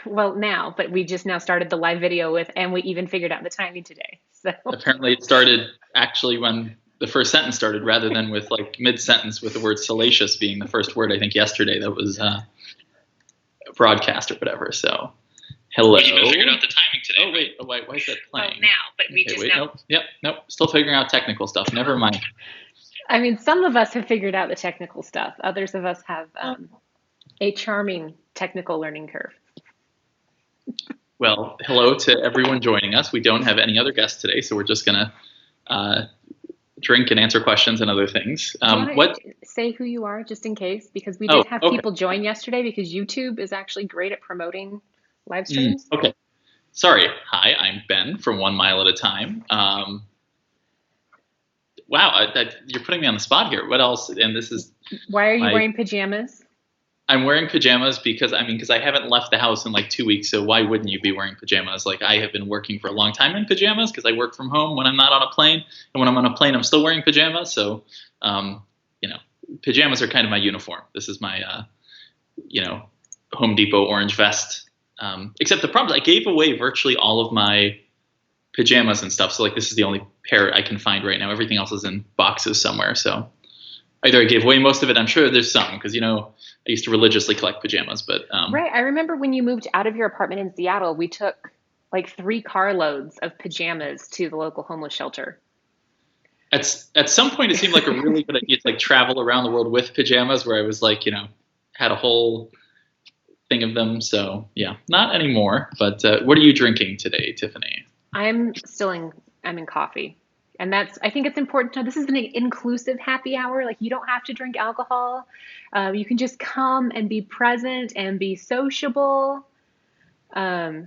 Well, now, but we just now started the live video with, and we even figured out the timing today. So Apparently, it started actually when the first sentence started, rather than with like mid-sentence with the word salacious being the first word. I think yesterday that was broadcast or whatever. So, hello. We even figured out the timing today. Oh wait, why is that playing? well, now, but we Okay, just wait, know. nope, yep, nope. Still figuring out technical stuff. Never mind. I mean, some of us have figured out the technical stuff. Others of us have a charming technical learning curve. Well, hello to everyone joining us. We don't have any other guests today, so we're just gonna drink and answer questions and other things. Do you want to What? say who you are, just in case? Because we did have Okay. people join yesterday because YouTube is actually great at promoting live streams. Okay. Sorry. Hi, I'm Ben from 1 Mile at a Time. Wow, you're putting me on the spot here. What else? And this is Why are you wearing pajamas? I'm wearing pajamas because I haven't left the house in like 2 weeks. So why wouldn't you be wearing pajamas? Like I have been working for a long time in pajamas because I work from home when I'm not on a plane, and when I'm on a plane, I'm still wearing pajamas. So, pajamas are kind of my uniform. This is my, Home Depot orange vest. Except the problem is I gave away virtually all of my pajamas and stuff. So like this is the only pair I can find right now. Everything else is in boxes somewhere. So either I gave away most of it. I'm sure there's some because I used to religiously collect pajamas, but Right. I remember when you moved out of your apartment in Seattle, we took like 3 carloads of pajamas to the local homeless shelter. at some point it seemed like a really good idea to like travel around the world with pajamas, where I was like, had a whole thing of them. So yeah, not anymore. But what are you drinking today, Tiffany? I'm in coffee. And I think it's important to know this is an inclusive happy hour. Like you don't have to drink alcohol. You can just come and be present and be sociable. Okay,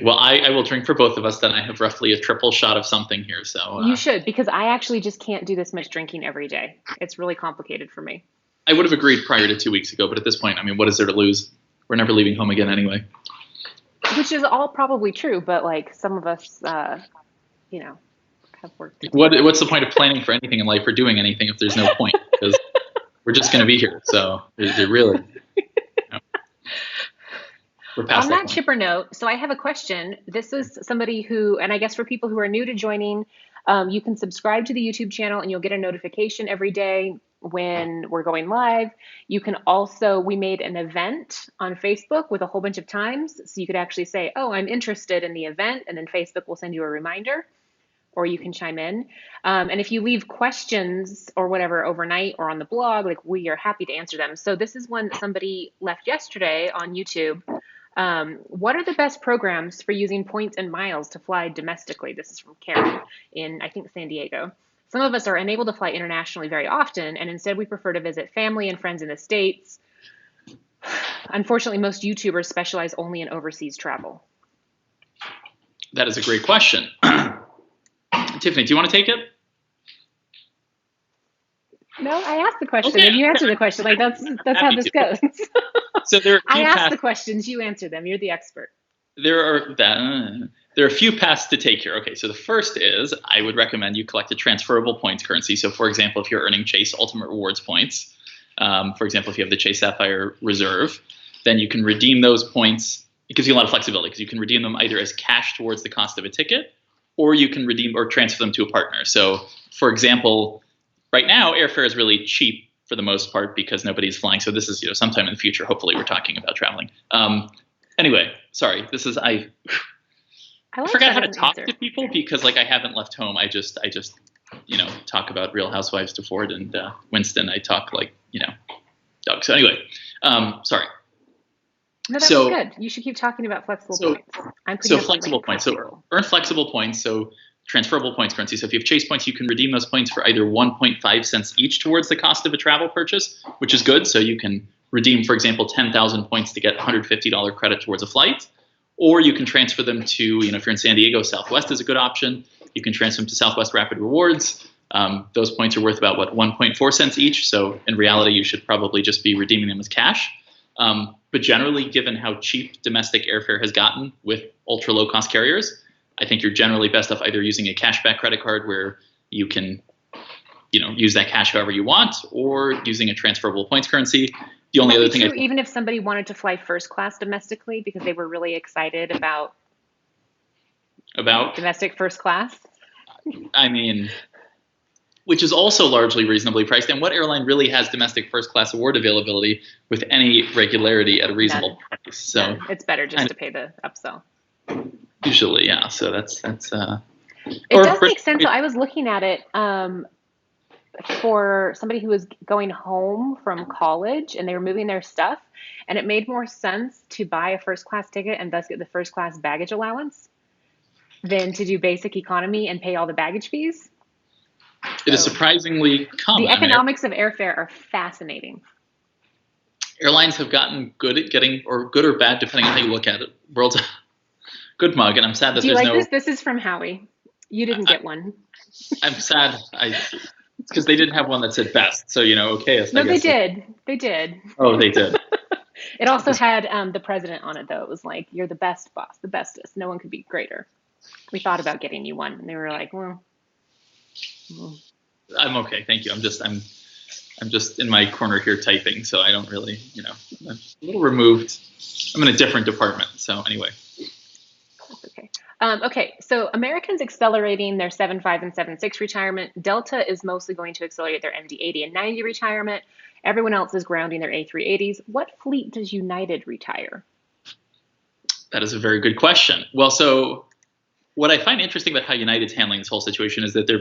well, I will drink for both of us. Then I have roughly a triple shot of something here. So You should, because I actually just can't do this much drinking every day. It's really complicated for me. I would have agreed prior to 2 weeks ago, but at this point, I mean, what is there to lose? We're never leaving home again anyway. Which is all probably true, but like some of us, have worked. What's the point of planning for anything in life or doing anything if there's no point? Because we're just going to be here. So they're really, we're past On that that point. chipper note, so I have a question. This is somebody who, and I guess for people who are new to joining, you can subscribe to the YouTube channel and you'll get a notification every day when we're going live. You can also, we made an event on Facebook with a whole bunch of times. So you could actually say, oh, I'm interested in the event, and then Facebook will send you a reminder, or you can chime in. And if you leave questions or whatever overnight or on the blog, like we are happy to answer them. So this is one that somebody left yesterday on YouTube. What are the best programs for using points and miles to fly domestically? This is from Karen in, I think, San Diego. Some of us are unable to fly internationally very often, and instead we prefer to visit family and friends in the States. Unfortunately, most YouTubers specialize only in overseas travel. That is a great question. Tiffany, do you want to take it? No, I asked the question and you answer the question. Like that's how this goes. So there are I ask the questions, you answer them. You're the expert. There are a fefew paths to take here. Okay, so the first is I would recommend you collect a transferable points currency. So for example, if you're earning Chase Ultimate Rewards points, for example, if you have the Chase Sapphire Reserve, then you can redeem those points. It gives you a lot of flexibility because you can redeem them either as cash towards the cost of a ticket, or you can redeem or transfer them to a partner. So for example, right now, airfare is really cheap for the most part because nobody's flying. So this is, sometime in the future, hopefully we're talking about traveling. Anyway, sorry, I forgot how to talk to people because like I haven't left home. I just talk about Real Housewives to Ford and Winston. I talk like, Doug. So anyway, sorry. No, that's good. You should keep talking about flexible points. Flexible points. So earn flexible points. So transferable points currency. So if you have Chase points, you can redeem those points for either 1.5 cents each towards the cost of a travel purchase, which is good. So you can redeem, for example, 10,000 points to get $150 credit towards a flight, or you can transfer them to, if you're in San Diego, Southwest is a good option. You can transfer them to Southwest Rapid Rewards. Those points are worth about 1.4 cents each. So in reality, you should probably just be redeeming them as cash. But generally, given how cheap domestic airfare has gotten with ultra low cost carriers, I think you're generally best off either using a cashback credit card where you can, use that cash however you want, or using a transferable points currency. The Would only that other be thing true even if somebody wanted to fly first class domestically because they were really excited about about, domestic first class? I mean, which is also largely reasonably priced. And what airline really has domestic first class award availability with any regularity at a reasonable None. price? So None. It's better just to pay the upsell. usually, yeah. So that's It does make sense. So I was looking at it for somebody who was going home from college and they were moving their stuff, and it made more sense to buy a first class ticket and thus get the first class baggage allowance than to do basic economy and pay all the baggage fees. it is So surprisingly the common. economics of airfare are fascinating. Airlines have gotten good at getting, or good or bad, depending on how you look at it. World's good mug, and I'm sad that Do you there's like no. this? This is from Howie. You didn't get one. I'm sad. It's because they didn't have one that said best. So okay. No, they did. They did. Oh, they did. It also had the president on it, though. It was like, you're the best boss, the bestest. No one could be greater. We thought about getting you one, and they were like, well. I'm okay, thank you. I'm just in my corner here typing, so I don't really, I'm a little removed. I'm in a different department, so anyway. That's okay. Okay, so American's accelerating their 7.5 and 7.6 retirement. Delta is mostly going to accelerate their MD-80 and 90 retirement. Everyone else is grounding their A380s. What fleet does United retire? That is a very good question. Well, so what I find interesting about how United's handling this whole situation is that they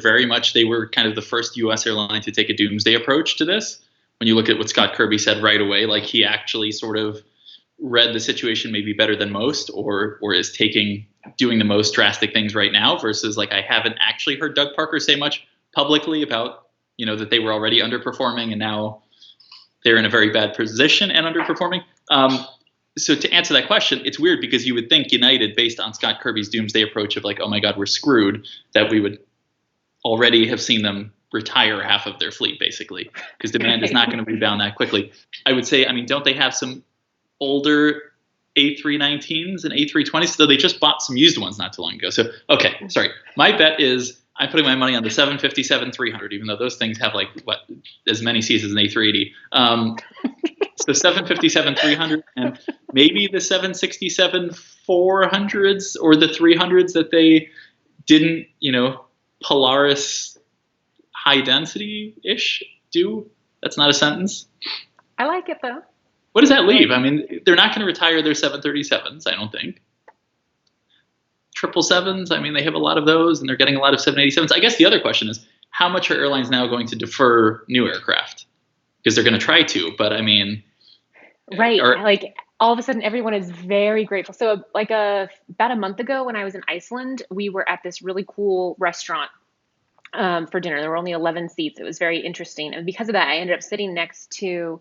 were kind of the first U.S. airline to take a doomsday approach to this. When you look at what Scott Kirby said right away, like he actually sort of read the situation maybe better than most, or is doing the most drastic things right now, versus like I haven't actually heard Doug Parker say much publicly about, that they were already underperforming and now they're in a very bad position and underperforming. So to answer that question, it's weird because you would think United, based on Scott Kirby's doomsday approach of like, oh my God, we're screwed, that we would already have seen them retire half of their fleet, basically, because demand is not going to rebound that quickly. I would say, don't they have some older A319s and A320s? So they just bought some used ones not too long ago. So, okay, sorry. My bet is I'm putting my money on the 757-300, even though those things have like, as many seats as an A380. So 757-300 and maybe the 767-400s or the 300s that they didn't, Polaris high density-ish do. That's not a sentence. I like it, though. What does that leave? They're not going to retire their 737s, I don't think. 777s, they have a lot of those, and they're getting a lot of 787s. I guess the other question is, how much are airlines now going to defer new aircraft? Because they're going to try to, but right. Like all of a sudden, everyone is very grateful. So like about a month ago when I was in Iceland, we were at this really cool restaurant for dinner. There were only 11 seats. It was very interesting. And because of that, I ended up sitting next to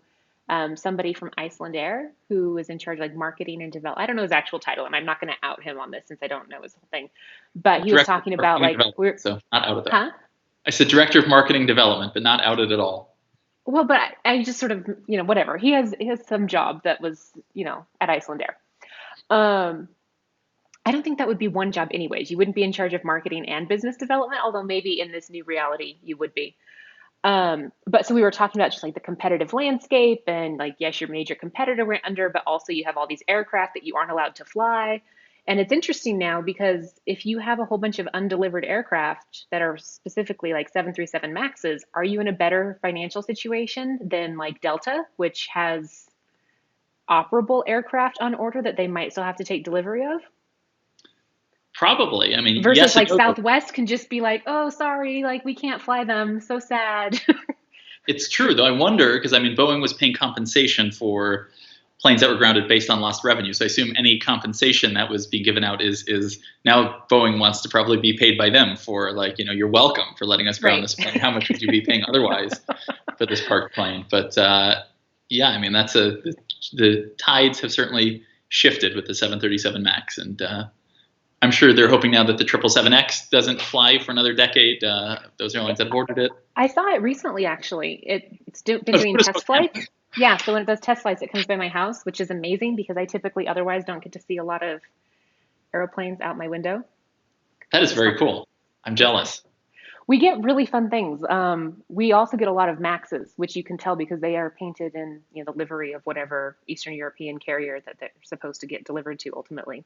somebody from Iceland Air who was in charge of like marketing and development. I don't know his actual title, and I'm not going to out him on this since I don't know his whole thing. But he was talking about like so not outed. Huh? I said director of marketing development, but not outed at all. Well, but I just sort of, whatever. He has some job that was, at Iceland Air. I don't think that would be one job anyways. You wouldn't be in charge of marketing and business development, although maybe in this new reality you would be. But so we were talking about just like the competitive landscape and like, yes, your major competitor went under, but also you have all these aircraft that you aren't allowed to fly. And it's interesting now because if you have a whole bunch of undelivered aircraft that are specifically like 737 Maxes, are you in a better financial situation than like Delta, which has operable aircraft on order that they might still have to take delivery of? Probably. Versus yes, like Southwest can just be like, oh, sorry, like we can't fly them. So sad. It's true, though. I wonder, because Boeing was paying compensation for planes that were grounded based on lost revenue. So I assume any compensation that was being given out is now Boeing wants to probably be paid by them for like, you're welcome for letting us ground this plane. How much would you be paying otherwise for this parked plane? But that's the tides have certainly shifted with the 737 MAX, and I'm sure they're hoping now that the 777X doesn't fly for another decade. Those airlines that have ordered it. I saw it recently, actually. It's been doing test flights. Yeah, so when it does test flights, it comes by my house, which is amazing because I typically otherwise don't get to see a lot of airplanes out my window. That is very cool. I'm jealous. We get really fun things. We also get a lot of Maxes, which you can tell because they are painted in, the livery of whatever Eastern European carrier that they're supposed to get delivered to ultimately.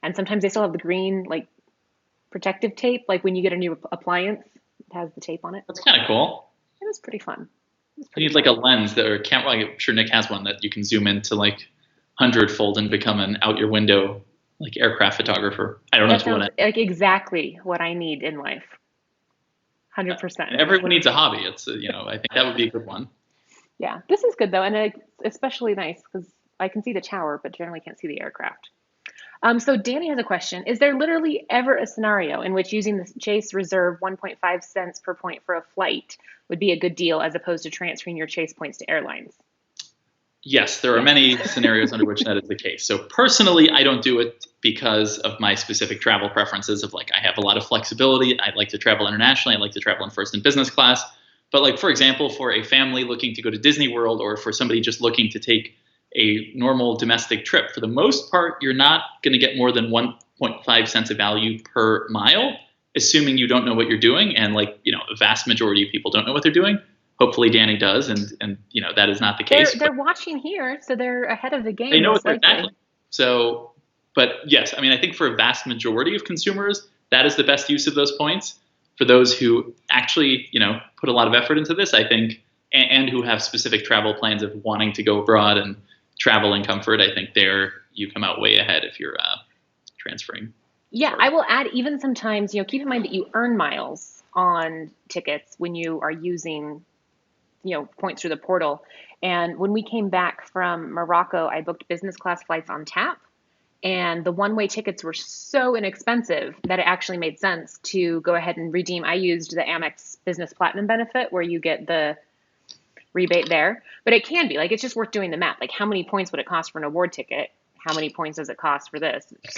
And sometimes they still have the green, like, protective tape, like when you get a new appliance, it has the tape on it. That's kind of cool. It was pretty fun. You need like a lens that, or camera. I'm sure Nick has one that you can zoom into like hundredfold and become an out your window like aircraft photographer. I don't know That to what sounds like exactly what I need in life. 100%. everyone needs a hobby. It's I think that would be a good one. Yeah, this is good though, and it's especially nice because I can see the tower, but generally can't see the aircraft. So Danny has a question. Is there literally ever a scenario in which using the Chase Reserve 1.5 cents per point for a flight would be a good deal as opposed to transferring your Chase points to airlines? Yes, there are many scenarios under which that is the case. So personally, I don't do it because of my specific travel preferences of like I have a lot of flexibility. I like to travel internationally. I like to travel in first and business class. But like, for example, for a family looking to go to Disney World or for somebody just looking to take a normal domestic trip, for the most part, you're not going to get more than 1.5 cents of value per mile, assuming you don't know what you're doing. And like, a vast majority of people don't know what they're doing. Hopefully Danny does. And that is not the case. They're watching here, so they're ahead of the game. They know most what they're likely. tackling. So, but yes, I mean, I think for a vast majority of consumers, that is the best use of those points. For those who actually, put a lot of effort into this, I think, and who have specific travel plans of wanting to go abroad and travel in comfort, I think there you come out way ahead if you're transferring. Yeah, I will add even sometimes, keep in mind that you earn miles on tickets when you are using, points through the portal. And when we came back from Morocco, I booked business class flights on tap. And the one-way tickets were so inexpensive that it actually made sense to go ahead and redeem. I used the Amex Business Platinum benefit where you get the rebate there. But it can be, like, it's just worth doing the math. Like, how many points would it cost for an award ticket? How many points does it cost for this? It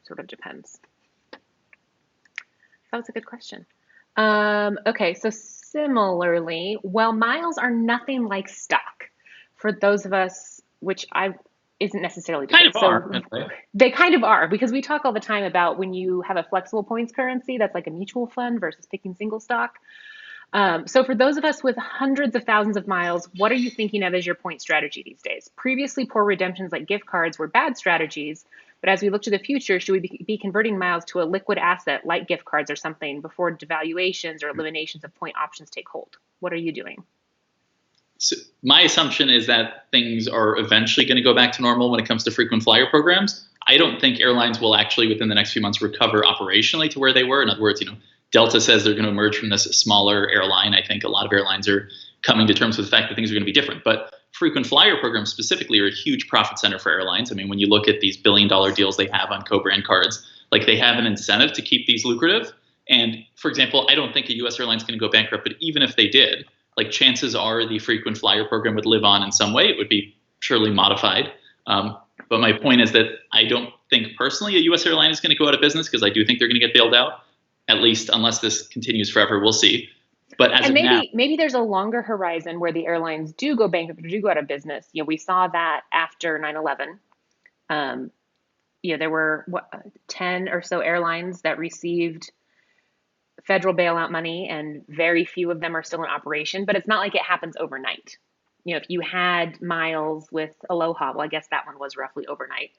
sort of depends. That was a good question. Okay, so similarly, while miles are nothing like stock, for those of us, which I isn't necessarily the Kind case. of are. So they kind of are, because we talk all the time about when you have a flexible points currency, that's like a mutual fund versus picking single stock. So for those of us with hundreds of thousands of miles, what are you thinking of as your point strategy these days? Previously, poor redemptions like gift cards were bad strategies, but as we look to the future, should we be converting miles to a liquid asset like gift cards or something before devaluations or eliminations of point options take hold? What are you doing? So my assumption is that things are eventually going to go back to normal when it comes to frequent flyer programs. I don't think airlines will actually, within the next few months, recover operationally to where they were. In other words, Delta says they're going to emerge from this smaller airline. I think a lot of airlines are coming to terms with the fact that things are going to be different. But frequent flyer programs specifically are a huge profit center for airlines. I mean, when you look at these billion-dollar deals they have on co-brand cards, like they have an incentive to keep these lucrative. And for example, I don't think a U.S. airline is going to go bankrupt, but even if they did, like chances are the frequent flyer program would live on in some way. It would be surely modified. But my point is that I don't think personally a U.S. airline is going to go out of business because I do think they're going to get bailed out, at least unless this continues forever. We'll see. But as and of now, maybe there's a longer horizon where the airlines do go bankrupt or do go out of business. We saw that after 9/11. There were 10 or so airlines that received federal bailout money, and very few of them are still in operation. But it's not like it happens overnight. If you had miles with Aloha, well, I guess that one was roughly overnight.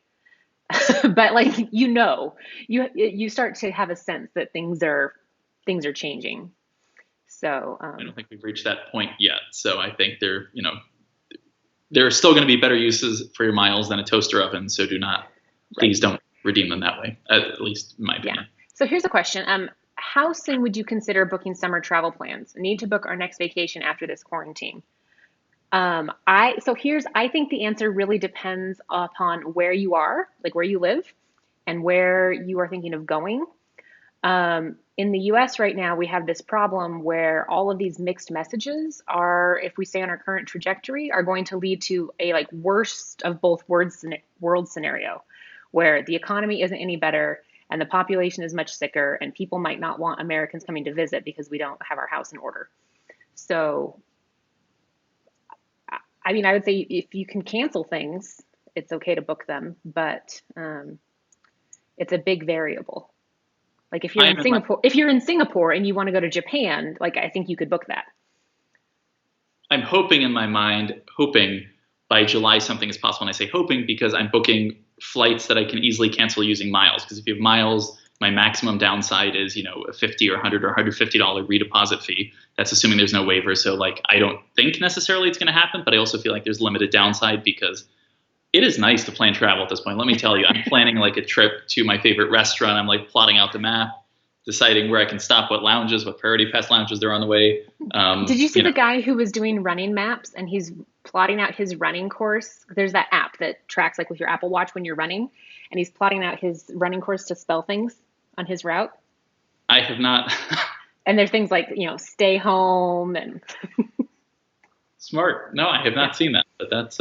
But like you start to have a sense that things are changing. So I don't think we've reached that point yet. So I think there are still going to be better uses for your miles than a toaster oven. So please don't redeem them that way, at least in my opinion. Yeah. So here's a question. How soon would you consider booking summer travel plans? Need to book our next vacation after this quarantine. I think the answer really depends upon where you are, like where you live, and where you are thinking of going. In the US right now, we have this problem where all of these mixed messages are, if we stay on our current trajectory, are going to lead to a like worst of both world scenario, where the economy isn't any better and the population is much sicker, and people might not want Americans coming to visit because we don't have our house in order. So, I mean, I would say if you can cancel things, it's okay to book them, but it's a big variable. Like if you're in Singapore and you want to go to Japan, like I think you could book that. I'm hoping in my mind, hoping by July something is possible. And I say hoping because I'm booking flights that I can easily cancel using miles. Because if you have miles, my maximum downside is, a $50 or $100 or $150 redeposit fee. That's assuming there's no waiver. So like, I don't think necessarily it's going to happen, but I also feel like there's limited downside because it is nice to plan travel at this point. Let me tell you, I'm planning like a trip to my favorite restaurant. I'm like plotting out the map, deciding where I can stop, what lounges, what priority pass lounges there on the way. Did you see the guy who was doing running maps and he's plotting out his running course? There's that app that tracks like with your Apple Watch when you're running, and he's plotting out his running course to spell things on his route. I have not. And there's things like, stay home and. Smart. No, I have not seen that, but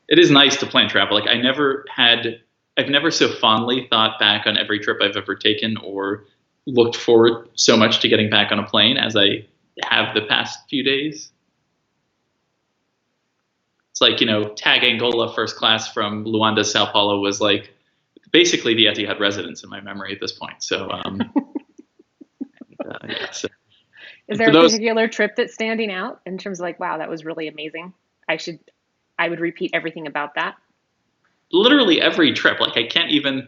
it is nice to plan travel. Like I've never so fondly thought back on every trip I've ever taken or looked forward so much to getting back on a plane as I have the past few days. It's like, Tag Angola first class from Luanda, Sao Paulo was like basically the Etihad residence in my memory at this point. So, so. Is there a particular trip that's standing out in terms of like, wow, that was really amazing? I would repeat everything about that. Literally every trip. Like I can't even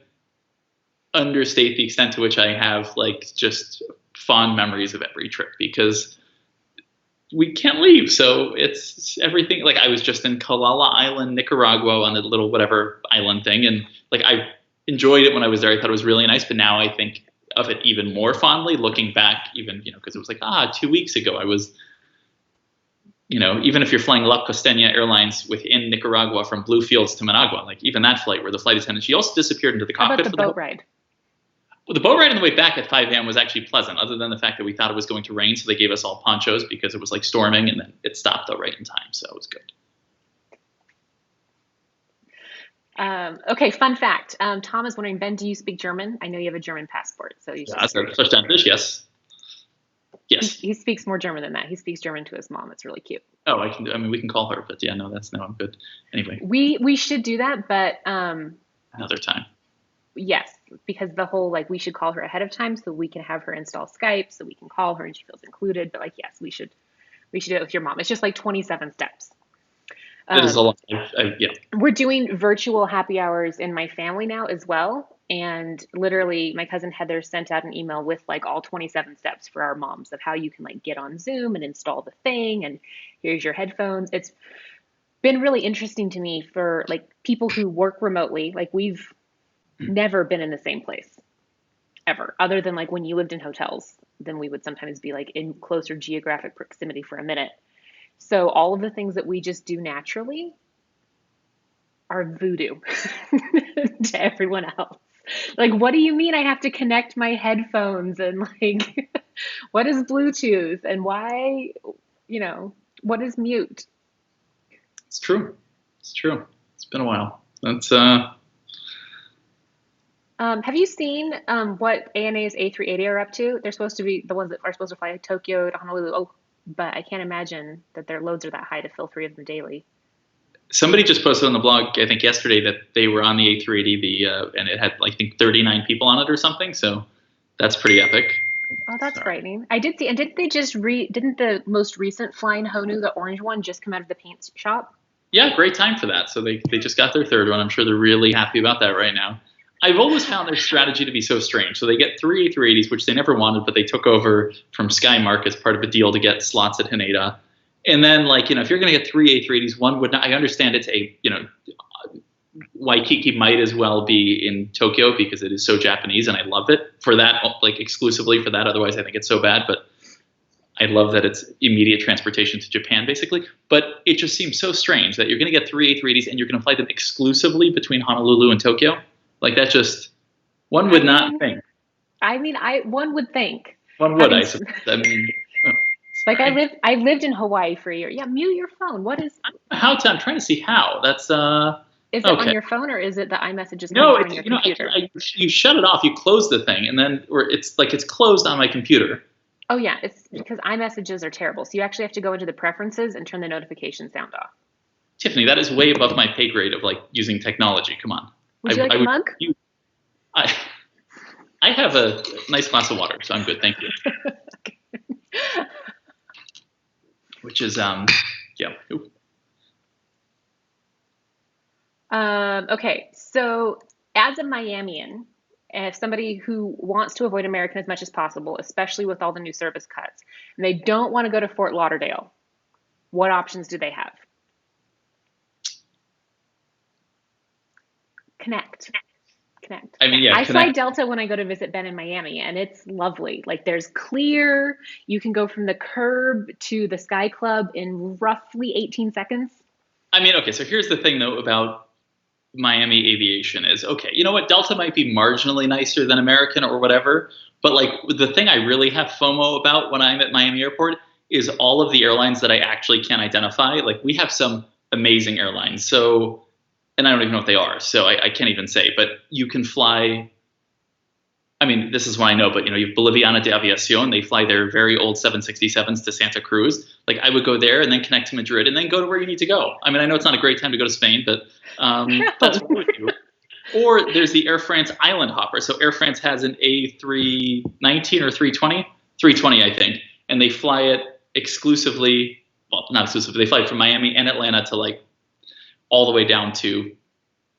understate the extent to which I have like just fond memories of every trip because we can't leave. So it's everything. Like I was just in Kalala Island, Nicaragua on a little whatever island thing. And like I enjoyed it when I was there. I thought it was really nice. But now I think of it even more fondly looking back, even, because it was like, 2 weeks ago I was, even if you're flying La Costeña Airlines within Nicaragua from Bluefields to Managua, like even that flight where the flight attendant, she also disappeared into the cockpit. How about the boat ride? Well, the boat ride on the way back at 5 a.m. was actually pleasant, other than the fact that we thought it was going to rain. So they gave us all ponchos because it was like storming, and then it stopped though right in time. So it was good. Okay, fun fact. Tom is wondering, Ben, do you speak German? I know you have a German passport. So you yes. Yes. He speaks more German than that. He speaks German to his mom. It's really cute. Oh, we can call her, but yeah, no, I'm good. Anyway. We should do that, but another time. Yes, because the whole we should call her ahead of time so we can have her install Skype so we can call her and she feels included. But yes, we should do it with your mom. It's just 27 steps. It is a lot. Yeah. We're doing virtual happy hours in my family now as well. And literally my cousin Heather sent out an email with all 27 steps for our moms of how you can get on Zoom and install the thing. And here's your headphones. It's been really interesting to me for people who work remotely. We've never been in the same place ever, other than when you lived in hotels, then we would sometimes be in closer geographic proximity for a minute. So all of the things that we just do naturally are voodoo to everyone else. What do you mean I have to connect my headphones and what is Bluetooth and why, what is mute? It's true. It's been a while. That's have you seen what ANA's A380 are up to? They're supposed to be the ones that are supposed to fly Tokyo to Honolulu. Oh, but I can't imagine that their loads are that high to fill 3 of them daily. Somebody just posted on the blog, I think yesterday, that they were on the A380, and it had, I think, 39 people on it or something. So that's pretty epic. Oh, that's frightening. I did see, and didn't the most recent flying Honu, the orange one, just come out of the paint shop? Yeah, great time for that. So they just got their third one. I'm sure they're really happy about that right now. I've always found their strategy to be so strange. So they get 3 A380s, which they never wanted, but they took over from SkyMiles as part of a deal to get slots at Haneda. And then, if you're going to get 3 A380s, one would not. I understand it's Waikiki might as well be in Tokyo because it is so Japanese, and I love it for that, exclusively for that. Otherwise, I think it's so bad. But I love that it's immediate transportation to Japan, basically. But it just seems so strange that you're going to get 3 A380s and you're going to fly them exclusively between Honolulu and Tokyo. That just, one would not think. One would think. One would, I suppose. I lived in Hawaii for a year. Yeah, mute your phone. What is? I'm trying to see how. That's Is it on your phone or is it the iMessages on your computer? You shut it off. You close the thing, and then it's closed on my computer. Oh yeah, it's because iMessages are terrible. So you actually have to go into the preferences and turn the notification sound off. Tiffany, that is way above my pay grade of using technology. Come on. Would you like a mug? I have a nice glass of water, so I'm good. Thank you. Which is, yeah. Ooh. Okay, so as a Miamian, if somebody who wants to avoid American as much as possible, especially with all the new service cuts, and they don't want to go to Fort Lauderdale, what options do they have? Connect. I mean, yeah, I fly Delta when I go to visit Ben in Miami, and it's lovely. Like there's clear, you can go from the curb to the Sky Club in roughly 18 seconds. I mean, okay, so here's the thing though about Miami aviation is, okay, you know what? Delta might be marginally nicer than American or whatever, but like the thing I really have FOMO about when I'm at Miami Airport is all of the airlines that I actually can identify. Like we have some amazing airlines. So, and I don't even know what they are, so I can't even say, but you can fly. I mean, this is what I know, but you know, you have Boliviana de Aviación. They fly their very old 767s to Santa Cruz. Like I would go there and then connect to Madrid and then go to where you need to go. I mean, I know it's not a great time to go to Spain, but that's what we would do. Or there's the Air France Island Hopper. So Air France has an A319 or 320, 320, I think, and they fly it exclusively. Well, not exclusively. They fly it from Miami and Atlanta to like all the way down to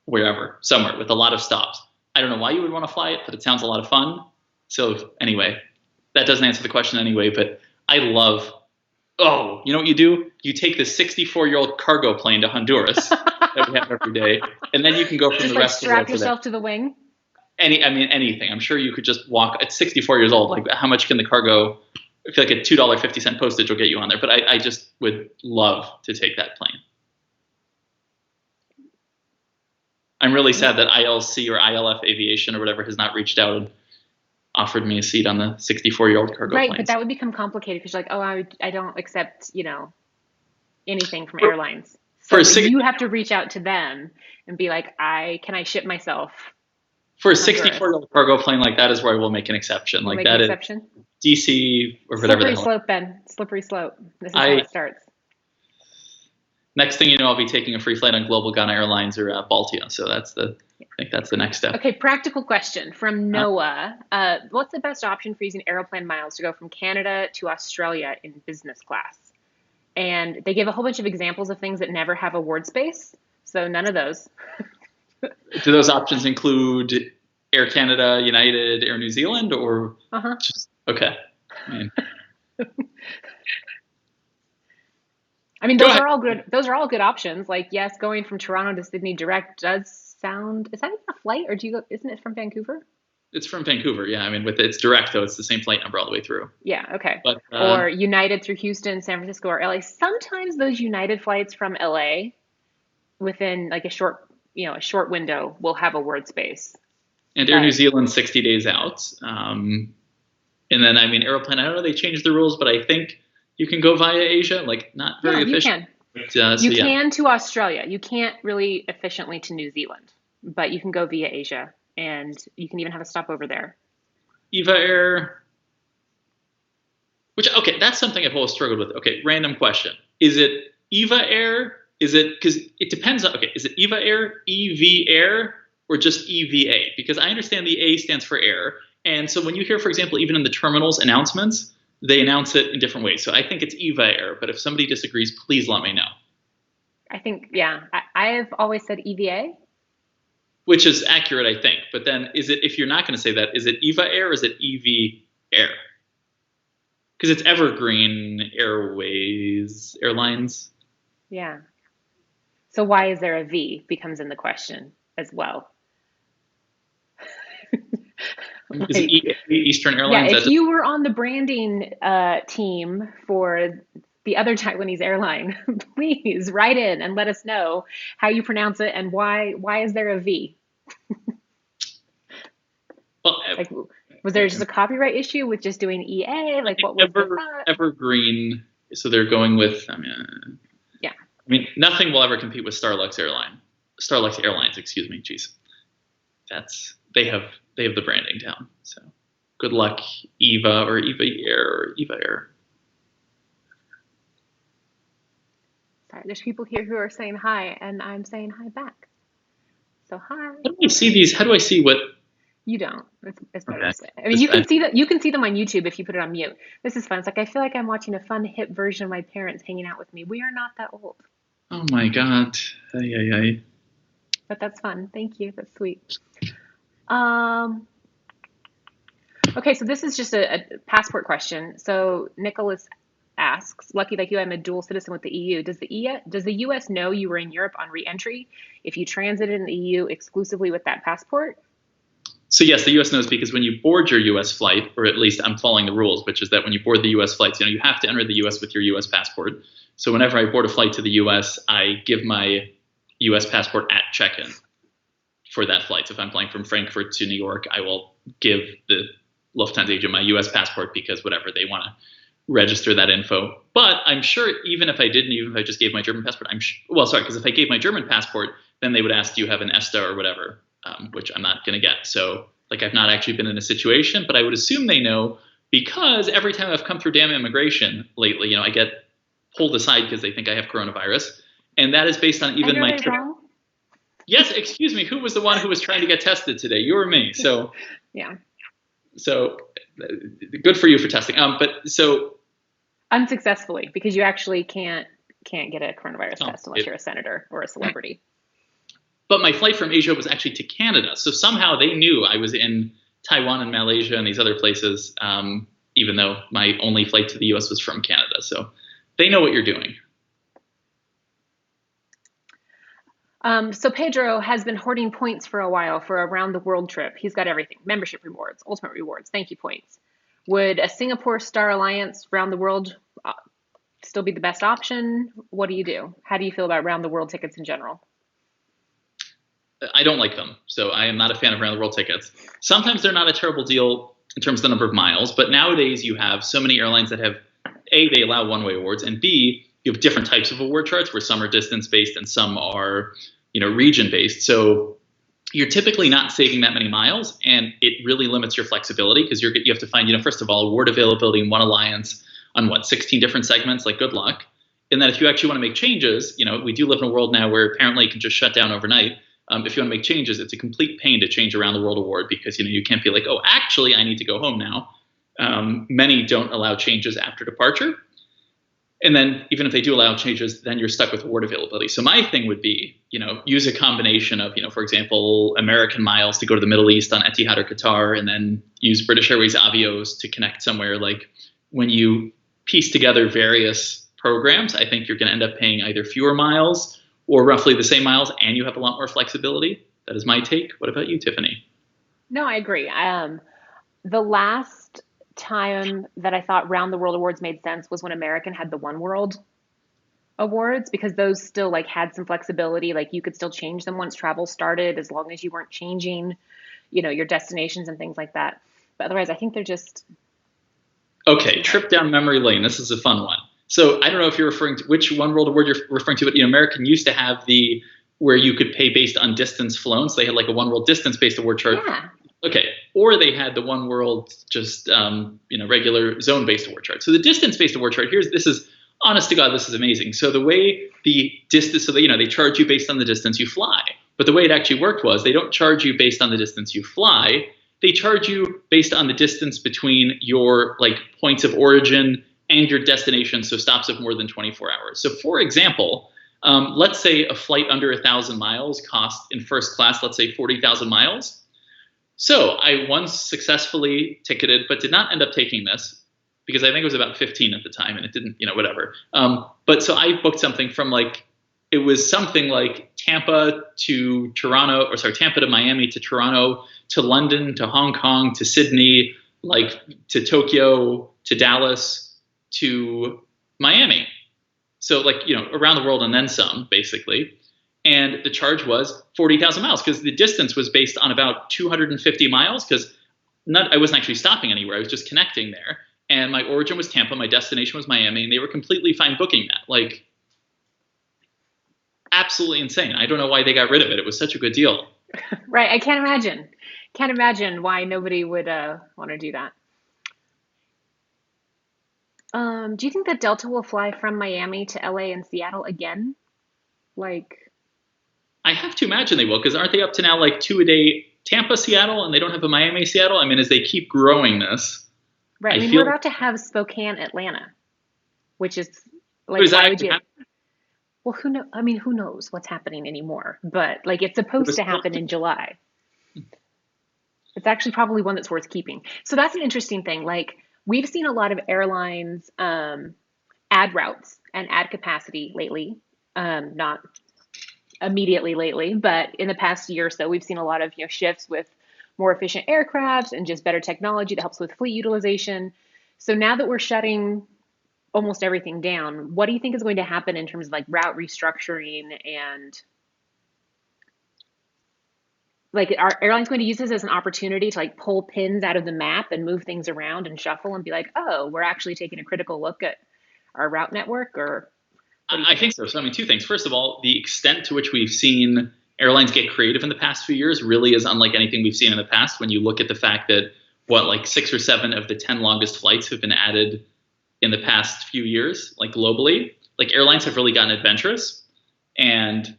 wherever, somewhere with a lot of stops. I don't know why you would want to fly it, but it sounds a lot of fun. So anyway, that doesn't answer the question anyway, but I love, oh, you know what you do? You take the 64-year-old cargo plane to Honduras that we have every day, and then you can go from just the rest of the world. Strap yourself to the wing? Anything. I'm sure you could just walk at 64 years old. Like how much can the cargo, I feel like a $2.50 postage will get you on there, but I just would love to take that plane. I'm really sad that ILC or ILF Aviation or whatever has not reached out and offered me a seat on the 64-year-old cargo Right, planes. but that would become complicated because you're like, oh, I don't accept, anything from airlines. So you have to reach out to them and be like, can I ship myself? For a 64-year-old cargo plane like that is where I will make an exception. We'll like make that an exception? Is DC or whatever. Slippery slope, Ben. Slippery slope. This is how it starts. Next thing you know, I'll be taking a free flight on Global Ghana Airlines or Baltia. So I think that's the next step. Okay, practical question from Noah. What's the best option for using Aeroplan miles to go from Canada to Australia in business class? And they give a whole bunch of examples of things that never have award space. So none of those. Do those options include Air Canada, United, Air New Zealand, or just okay? I mean, those are all good. Those are all good options. Like, yes, going from Toronto to Sydney direct does sound. Is that even a flight, or isn't it from Vancouver? It's from Vancouver. Yeah, I mean, it's direct though. It's the same flight number all the way through. Yeah. Okay. But, or United through Houston, San Francisco, or LA. Sometimes those United flights from LA, within like a short window, will have award space. And Air New Zealand 60 days out. And then I mean, Aeroplan. I don't know. They changed the rules, but I think you can go via Asia, like not very efficient. You can. You can to Australia. You can't really efficiently to New Zealand, but you can go via Asia, and you can even have a stop over there. EVA Air, that's something I've always struggled with. Okay, random question. Is it EVA Air? Is it, because it depends on, is it EVA Air, EV Air, or just EVA? Because I understand the A stands for air. And so when you hear, for example, even in the terminals announcements, they announce it in different ways. So I think it's EVA Air, but if somebody disagrees, please let me know. I think, I've always said EVA. Which is accurate, I think. But then if you're not going to say that, is it EVA Air or is it EV Air? Because it's Evergreen Airlines. Yeah. So why is there a V becomes in the question as well. Is it Eastern Airlines? Yeah, if you were on the branding team for the other Taiwanese airline, please write in and let us know how you pronounce it and why is there a V? Well, was there just a copyright issue with just doing EA? Like what was Evergreen? So they're going with. Yeah. I mean, nothing will ever compete with Starlux Airlines. Excuse me. Jeez, they have the branding down. So good luck, EVA or EVA Air or EVA Air. Sorry, there's people here who are saying hi, and I'm saying hi back. So hi. How do I see these? How do I see what? You don't. It's better Okay. to say. I mean, Just, you can see them on YouTube if you put it on mute. This is fun. It's like I feel like I'm watching a fun, hip version of my parents hanging out with me. We are not that old, oh my God. Ay, ay, ay. but that's fun. Thank you. That's sweet. Um, okay, so this is just a passport question. So Nicholas asks, lucky like you, I'm a dual citizen with the EU. Does the US know you were in Europe on re-entry if you transited in the EU exclusively with that passport? So yes, the U.S. knows because when you board your U.S. flight, or at least I'm following the rules, which is that when you board the U.S. flights, you have to enter the U.S. with your U.S. passport. So whenever I board a flight to the U.S., I give my U.S. passport at check-in for that flight. So if I'm flying from Frankfurt to New York, I will give the Lufthansa agent my U.S. passport because whatever, they want to register that info. But I'm sure even if I didn't, even if I just gave my German passport, because if I gave my German passport, then they would ask, do you have an ESTA or whatever, which I'm not going to get. So like I've not actually been in a situation, but I would assume they know because every time I've come through damn immigration lately, I get pulled aside because they think I have coronavirus. And that is based on even And are my they wrong? Yes, excuse me. Who was the one who was trying to get tested today? You or me? So, Yeah. so good for you for testing. But so Unsuccessfully, because you actually can't get a coronavirus oh, test unless you're a senator or a celebrity. But my flight from Asia was actually to Canada, so somehow they knew I was in Taiwan and Malaysia and these other places, even though my only flight to the U.S. was from Canada. So they know what you're doing. So Pedro has been hoarding points for a while for a round the world trip. He's got everything: membership rewards, ultimate rewards, thank you points. Would a Singapore Star Alliance round the world still be the best option? What do you do? How do you feel about round the world tickets in general? I don't like them, so I am not a fan of round the world tickets. Sometimes they're not a terrible deal in terms of the number of miles, but nowadays you have so many airlines that have A, they allow one-way awards, and B, you have different types of award charts where some are distance-based and some are, region-based. So you're typically not saving that many miles, and it really limits your flexibility because you have to find, first of all, award availability in one alliance on 16 different segments. Like, good luck. And then if you actually want to make changes, we do live in a world now where apparently it can just shut down overnight. If you want to make changes, it's a complete pain to change around the world award because you can't be like, oh, actually, I need to go home now. Many don't allow changes after departure. And then even if they do allow changes, then you're stuck with award availability. So my thing would be, use a combination of, for example, American miles to go to the Middle East on Etihad or Qatar, and then use British Airways Avios to connect somewhere. Like when you piece together various programs, I think you're going to end up paying either fewer miles or roughly the same miles, and you have a lot more flexibility. That is my take. What about you, Tiffany? No, I agree. The last time that I thought round the world awards made sense was when American had the One World awards, because those still like had some flexibility. Like you could still change them once travel started, as long as you weren't changing, your destinations and things like that. But otherwise, I think they're just okay. Trip down memory lane. This is a fun one. So I don't know if you're referring to which One World Award you're referring to, but American used to have where you could pay based on distance flown. So they had like a One World distance-based award chart. Yeah. Okay. Or they had the One World just regular zone-based award chart. So the distance-based award chart this is honest to God, this is amazing. So the way the distance, so they charge you based on the distance you fly. But the way it actually worked was they don't charge you based on the distance you fly. They charge you based on the distance between your points of origin and your destination, so stops of more than 24 hours. So for example, let's say a flight under 1,000 miles cost in first class, let's say 40,000 miles. So I once successfully ticketed, but did not end up taking this because I think it was about 15 at the time and it didn't, whatever. But so I booked something from it was something like Tampa to Toronto, or sorry, Tampa to Miami to Toronto to London to Hong Kong to Sydney, to Tokyo to Dallas to Miami. So around the world and then some, basically. And the charge was 40,000 miles because the distance was based on about 250 miles because I wasn't actually stopping anywhere. I was just connecting there. And my origin was Tampa. My destination was Miami. And they were completely fine booking that. Absolutely insane. I don't know why they got rid of it. It was such a good deal. Right. I can't imagine. Can't imagine why nobody would want to do that. Do you think that Delta will fly from Miami to LA and Seattle again? I have to imagine they will, because aren't they up to now 2 Tampa, Seattle, and they don't have a Miami, Seattle. I mean, as they keep growing this, Right. I mean, we're about to have Spokane, Atlanta, which is like, why would you? Well, who know? I mean, who knows what's happening anymore? But like, it's supposed to happen in July. It's actually probably one that's worth keeping. So that's an interesting thing. Like, we've seen a lot of airlines add routes and add capacity lately. Not immediately lately, but in the past year or so, we've seen a lot of shifts with more efficient aircrafts and just better technology that helps with fleet utilization. So now that we're shutting almost everything down, what do you think is going to happen in terms of like route restructuring, and like, are airlines going to use this as an opportunity to like pull pins out of the map and move things around and shuffle and be like, oh, we're actually taking a critical look at our route network? Or I think so. So I mean, two things. First of all, the extent to which we've seen airlines get creative in the past few years really is unlike anything we've seen in the past. When you look at the fact that like 6 or 7 of the 10 longest flights have been added in the past few years, like globally, like airlines have really gotten adventurous, and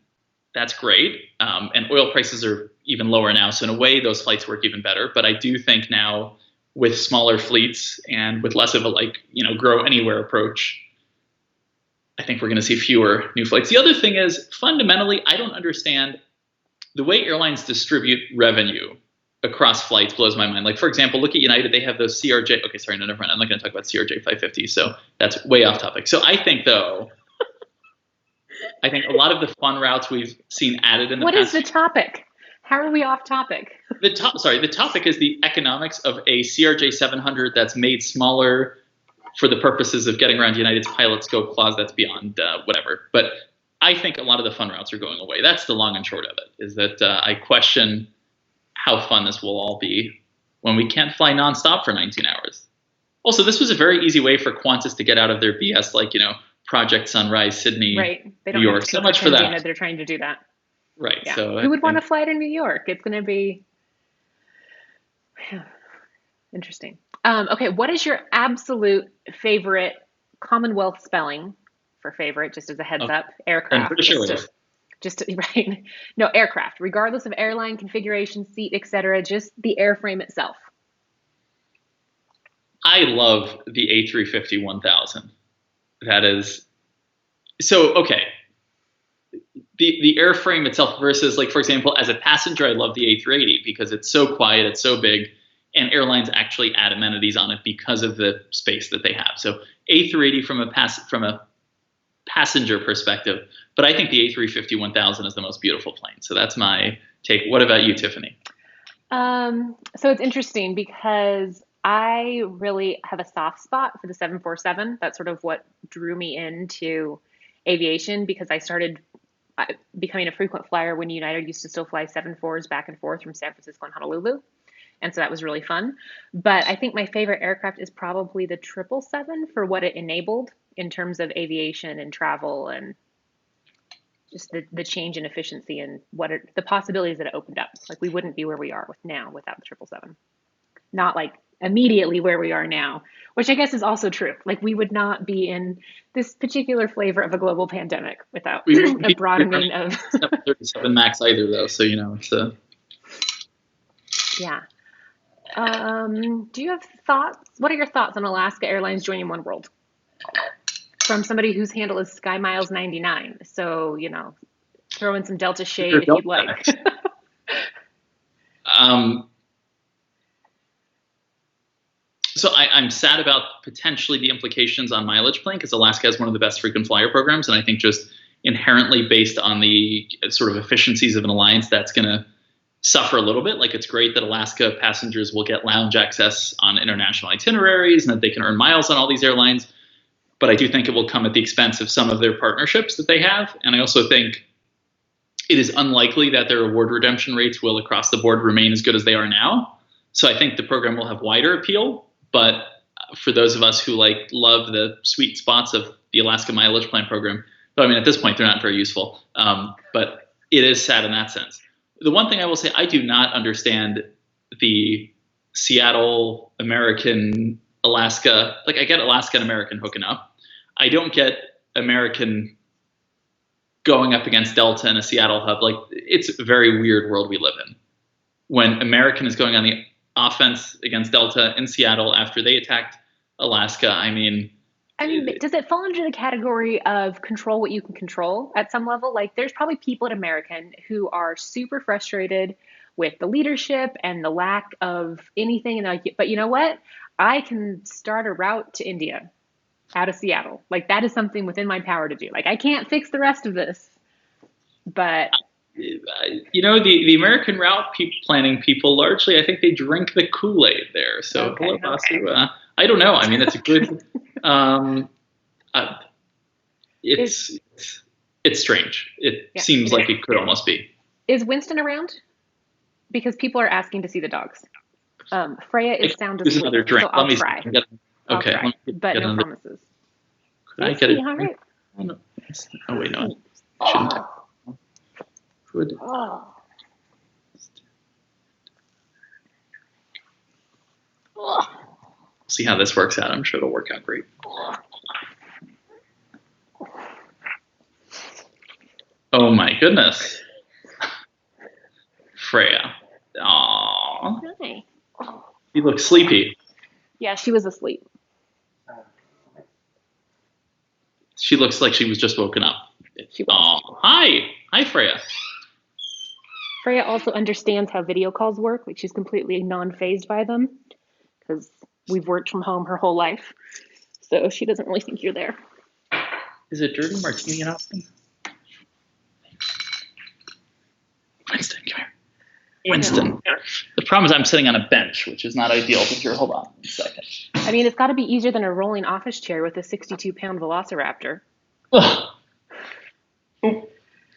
that's great. And oil prices are even lower now. So in a way, those flights work even better. But I do think now with smaller fleets and with less of a grow anywhere approach, I think we're going to see fewer new flights. The other thing is, fundamentally, I don't understand the way airlines distribute revenue across flights. Blows my mind. Like, for example, look at United. They have those CRJ. Okay, sorry, no, never mind. I'm not going to talk about CRJ 550. So that's way off topic. So I think, though, I think a lot of the fun routes we've seen added in the past. What is the topic? How are we off topic? The topic is the economics of a CRJ 700 that's made smaller for the purposes of getting around United's pilot scope clause. That's beyond whatever. But I think a lot of the fun routes are going away. That's the long and short of it, is that I question how fun this will all be when we can't fly nonstop for 19 hours. Also, this was a very easy way for Qantas to get out of their BS, like, Project Sunrise, Sydney, right. They don't New York. So much for that. They're trying to do that. Right. Yeah. So who would want to fly to New York? It's going to be interesting. Okay, what is your absolute favorite Commonwealth spelling for favorite, just as a heads up? Aircraft. Right. No, aircraft, regardless of airline configuration, seat, etc., just the airframe itself. I love the A350-1000. That is so okay. The airframe itself versus, like, for example, as a passenger, I love the A380 because it's so quiet, it's so big, and airlines actually add amenities on it because of the space that they have. So A380 from a passenger perspective, but I think the A350-1000 is the most beautiful plane. So that's my take. What about you, Tiffany? So it's interesting because I really have a soft spot for the 747. That's sort of what drew me into aviation, because I started becoming a frequent flyer when United used to still fly 747s back and forth from San Francisco and Honolulu. And so that was really fun. But I think my favorite aircraft is probably the 777 for what it enabled in terms of aviation and travel, and just the change in efficiency and the possibilities that it opened up. Like, we wouldn't be where we are now without the 777. Not like immediately where we are now, which I guess is also true. Like, we would not be in this particular flavor of a global pandemic without a broadening of 737 MAX either, though. So, it's a... Yeah. Do you have thoughts? What are your thoughts on Alaska Airlines joining One World? From somebody whose handle is SkyMiles 99. So, throw in some Delta shade if you'd like. So I'm sad about potentially the implications on mileage plane, because Alaska has one of the best frequent flyer programs. And I think just inherently, based on the sort of efficiencies of an alliance, that's going to suffer a little bit. Like, it's great that Alaska passengers will get lounge access on international itineraries and that they can earn miles on all these airlines. But I do think it will come at the expense of some of their partnerships that they have. And I also think it is unlikely that their award redemption rates will across the board remain as good as they are now. So I think the program will have wider appeal. But for those of us who love the sweet spots of the Alaska mileage plan program, but I mean, at this point, they're not very useful. But it is sad in that sense. The one thing I will say, I do not understand the Seattle American Alaska. Like, I get Alaska and American hooking up. I don't get American going up against Delta in a Seattle hub. Like, it's a very weird world we live in. when American is going on the offense against Delta in Seattle after they attacked Alaska. I mean, does it fall under the category of control what you can control at some level? Like, there's probably people at American who are super frustrated with the leadership and the lack of anything. And they're like, but you know what? I can start a route to India out of Seattle. Like, that is something within my power to do. Like, I can't fix the rest of this, but the American route planning people largely, I think they drink the Kool-Aid there. So okay, hello, Basu. I don't know. I mean, it's a good. It's strange. It seems like it could almost be. Is Winston around? Because people are asking to see the dogs. Freya is sound asleep, so I'll try. Okay, I'll try, but no promises. Could I get it? Oh wait, no, I shouldn't have. Could. See how this works out. I'm sure it'll work out great. Oh my goodness. Freya. Aww. Hi. You look sleepy. Yeah, she was asleep. She looks like she was just woken up. She was. Aww. Hi, Freya. Freya also understands how video calls work. Like, she's completely non-phased by them because we've worked from home her whole life. So she doesn't really think you're there. Is it dirty martini an option? Winston, come here. Winston. The problem is I'm sitting on a bench, which is not ideal. But here, hold on 1 second. I mean, it's got to be easier than a rolling office chair with a 62-pound velociraptor. Ugh.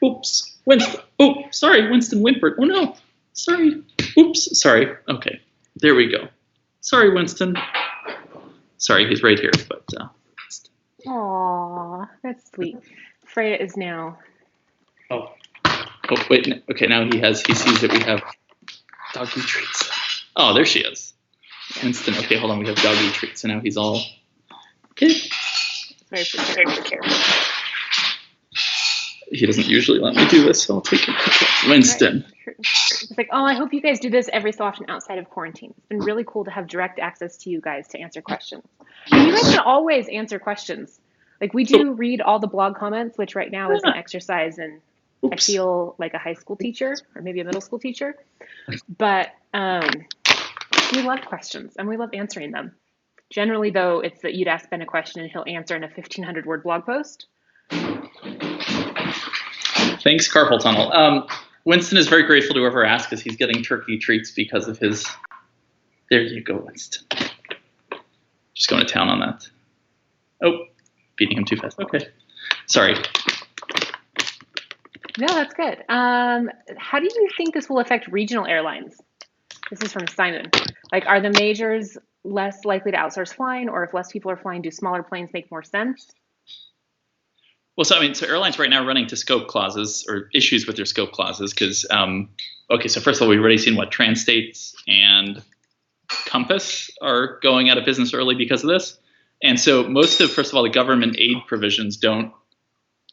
Oops. Winston. Oh, sorry. Winston whimpered. Oh, no. Sorry. Oops. Sorry. Okay. There we go. Sorry, Winston. Sorry, he's right here. But. Aww, that's sweet. Freya is now. Oh, wait. Okay, now he sees that we have doggy treats. Oh, there she is. Winston. Okay, hold on. We have doggy treats. So now he's all. Okay. Very careful. He doesn't usually let me do this, so I'll take it. Winston. Right. It's like, I hope you guys do this every so often outside of quarantine. It's been really cool to have direct access to you guys to answer questions. And you guys can always answer questions. Like, we do read all the blog comments, which right now is an exercise in, I feel like a high school teacher or maybe a middle school teacher. But we love questions and we love answering them. Generally, though, it's that you'd ask Ben a question and he'll answer in a 1,500-word blog post. Thanks, Carpal Tunnel. Winston is very grateful to whoever asked because he's getting turkey treats because of his. There you go, Winston. Just going to town on that. Oh, beating him too fast. Okay. Sorry. No, that's good. How do you think this will affect regional airlines? This is from Simon. Like, are the majors less likely to outsource flying, or if less people are flying, do smaller planes make more sense? Well, so airlines right now are running to scope clauses or issues with their scope clauses because, so first of all, we've already seen Transstates and Compass are going out of business early because of this. And so first of all, the government aid provisions don't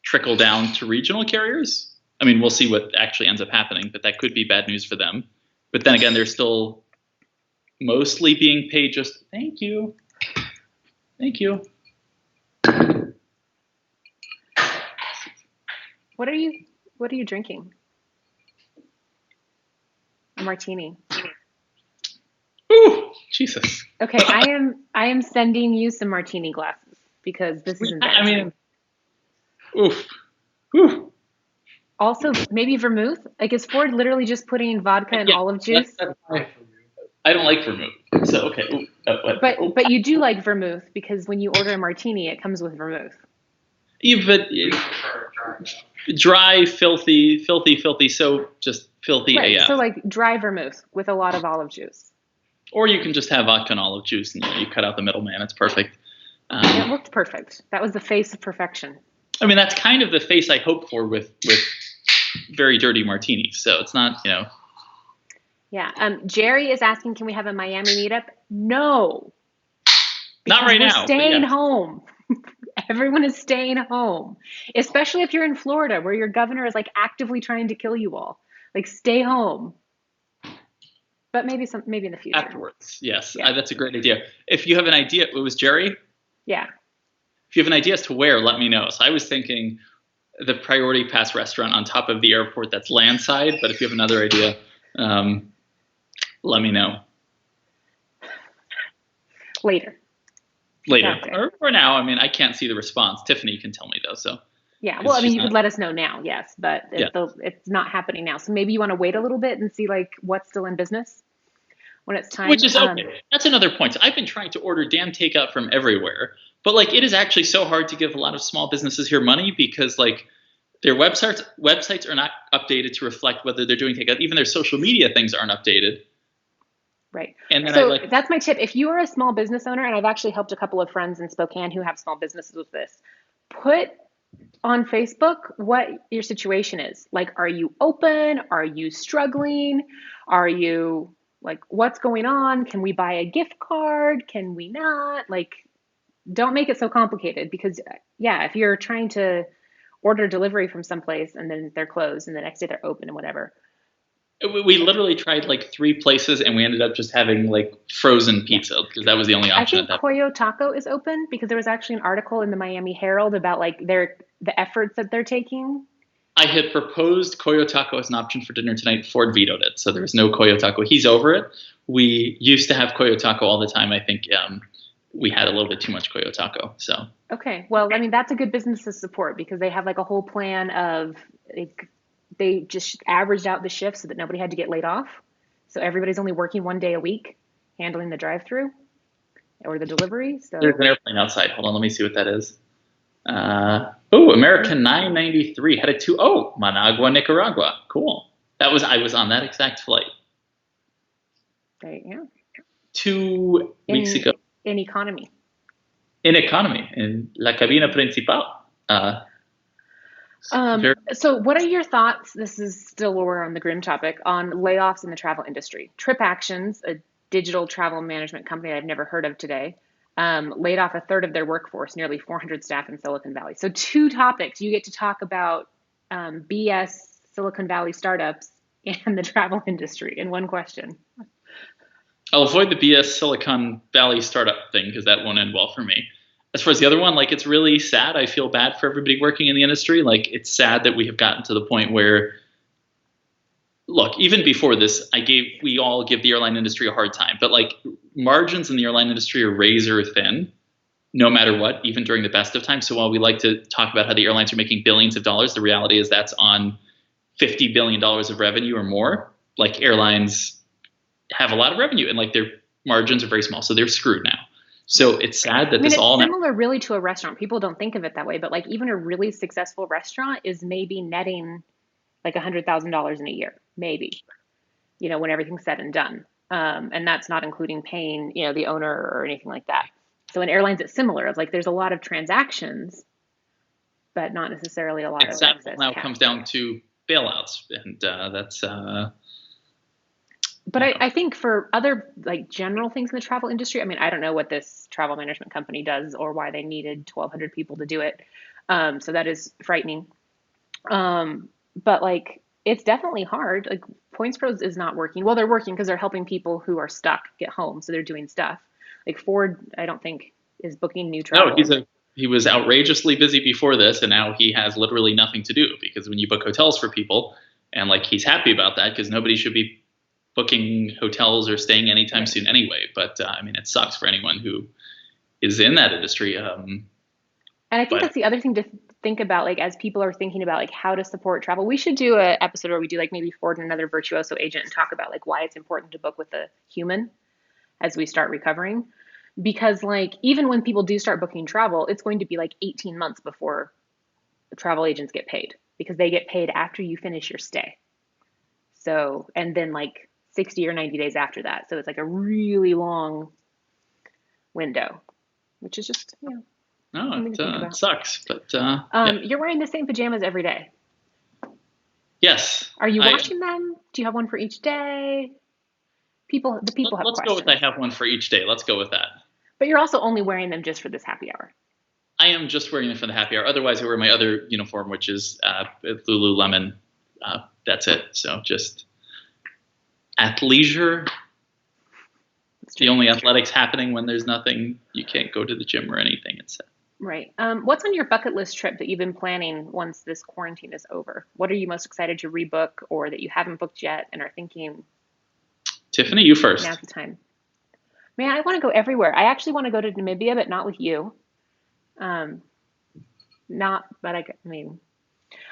trickle down to regional carriers. I mean, we'll see what actually ends up happening, but that could be bad news for them. But then again, they're still mostly being paid just, thank you. What are you drinking? A martini. Ooh, Jesus. Okay, I am sending you some martini glasses because this is embarrassing. Oof. Also, maybe vermouth. Like, is Ford literally just putting vodka and olive juice? I don't like vermouth. So okay. But you do like vermouth because when you order a martini, it comes with vermouth. Dry, filthy, so just filthy right, AF. So like dry vermouth with a lot of olive juice. Or you can just have vodka and olive juice and you cut out the middleman. It's perfect. It looked perfect. That was the face of perfection. I mean, that's kind of the face I hope for with very dirty martinis. So it's not, Yeah. Jerry is asking, can we have a Miami meetup? No. Not right now. We're staying home. Everyone is staying home, especially if you're in Florida where your governor is like actively trying to kill you all. Like, stay home. But maybe in the future. Afterwards, yes, Yeah. that's a great idea. If you have an idea, it was Jerry. Yeah. If you have an idea as to where, let me know. So I was thinking the Priority Pass restaurant on top of the airport that's landside. But if you have another idea, let me know. Later. Or now. I mean, I can't see the response. Tiffany can tell me though. So yeah, well, I mean, you could let us know now, yes, but it's not happening now. So maybe you want to wait a little bit and see like what's still in business when it's time. Which is okay. That's another point. So I've been trying to order damn takeout from everywhere, but like it is actually so hard to give a lot of small businesses here money because like their websites are not updated to reflect whether they're doing takeout. Even their social media things aren't updated. Right. And then so that's my tip. If you are a small business owner, and I've actually helped a couple of friends in Spokane who have small businesses with this, put on Facebook what your situation is. Like, are you open? Are you struggling? Are you like, what's going on? Can we buy a gift card? Can we not? Like, don't make it so complicated because, yeah, if you're trying to order delivery from someplace and then they're closed and the next day they're open and whatever. We literally tried like 3 places and we ended up just having like frozen pizza because that was the only option. I think Koyo Taco is open because there was actually an article in the Miami Herald about like the efforts that they're taking. I had proposed Koyo Taco as an option for dinner tonight. Ford vetoed it, so there was no Koyo Taco. He's over it. We used to have Koyo Taco all the time. I think we had a little bit too much Koyo Taco. So okay, well, I mean that's a good business to support because they have like a whole plan of they just averaged out the shifts so that nobody had to get laid off. So everybody's only working 1 day a week, handling the drive-through or the delivery. So there's an airplane outside. Hold on, let me see what that is. American 993 headed to Managua, Nicaragua. Cool. I was on that exact flight. There you go. 2 weeks ago. In economy. In La Cabina Principal. So what are your thoughts? This is still where we're on the grim topic on layoffs in the travel industry. Trip Actions, a digital travel management company I've never heard of today, laid off a third of their workforce, nearly 400 staff in Silicon Valley. So 2 topics. You get to talk about BS Silicon Valley startups and the travel industry in one question. I'll avoid the BS Silicon Valley startup thing because that won't end well for me. As far as the other one, like it's really sad. I feel bad for everybody working in the industry. Like it's sad that we have gotten to the point where, look, even before this, we all give the airline industry a hard time, but like margins in the airline industry are razor thin, no matter what, even during the best of times. So while we like to talk about how the airlines are making billions of dollars, the reality is that's on $50 billion of revenue or more. Like airlines have a lot of revenue and like their margins are very small. So they're screwed now. So it's sad that it's similar really to a restaurant. People don't think of it that way, but like even a really successful restaurant is maybe netting like $100,000 in a year, maybe, when everything's said and done. And that's not including paying, the owner or anything like that. So in airlines, it's similar. It's like there's a lot of transactions, but not necessarily a lot of excess now cash. Comes down to bailouts, and that's. But I think for other like general things in the travel industry, I mean, I don't know what this travel management company does or why they needed 1,200 people to do it. So that is frightening. But like, it's definitely hard. Like Points Pros is not working. Well, they're working because they're helping people who are stuck get home. So they're doing stuff. Like Ford, I don't think is booking new travel. No, he was outrageously busy before this, and now he has literally nothing to do because when you book hotels for people, and like he's happy about that because nobody should be booking hotels or staying anytime soon anyway. But I mean, it sucks for anyone who is in that industry. And I think that's the other thing to think about, like as people are thinking about like how to support travel. We should do an episode where we do like maybe Ford and another virtuoso agent and talk about like why it's important to book with a human as we start recovering. Because like even when people do start booking travel, it's going to be like 18 months before the travel agents get paid because they get paid after you finish your stay. So, and then like 60 or 90 days after that. So it's like a really long window, which is just, it sucks. But you're wearing the same pajamas every day. Yes. Are you washing them? Do you have one for each day? The people have questions. Let's go with I have one for each day. Let's go with that. But you're also only wearing them just for this happy hour. I am just wearing them for the happy hour. Otherwise, I wear my other uniform, which is Lululemon. That's it. So just athleisure the only athletics happening when there's nothing. You can't go to the gym or anything. It's Right. What's on your bucket list trip that you've been planning once this quarantine is over? What are you most excited to rebook or that you haven't booked yet and are thinking Tiffany, you first. now's the time? Man, I want to go everywhere. I actually want to go to Namibia, but not with you. Um, not, but I mean,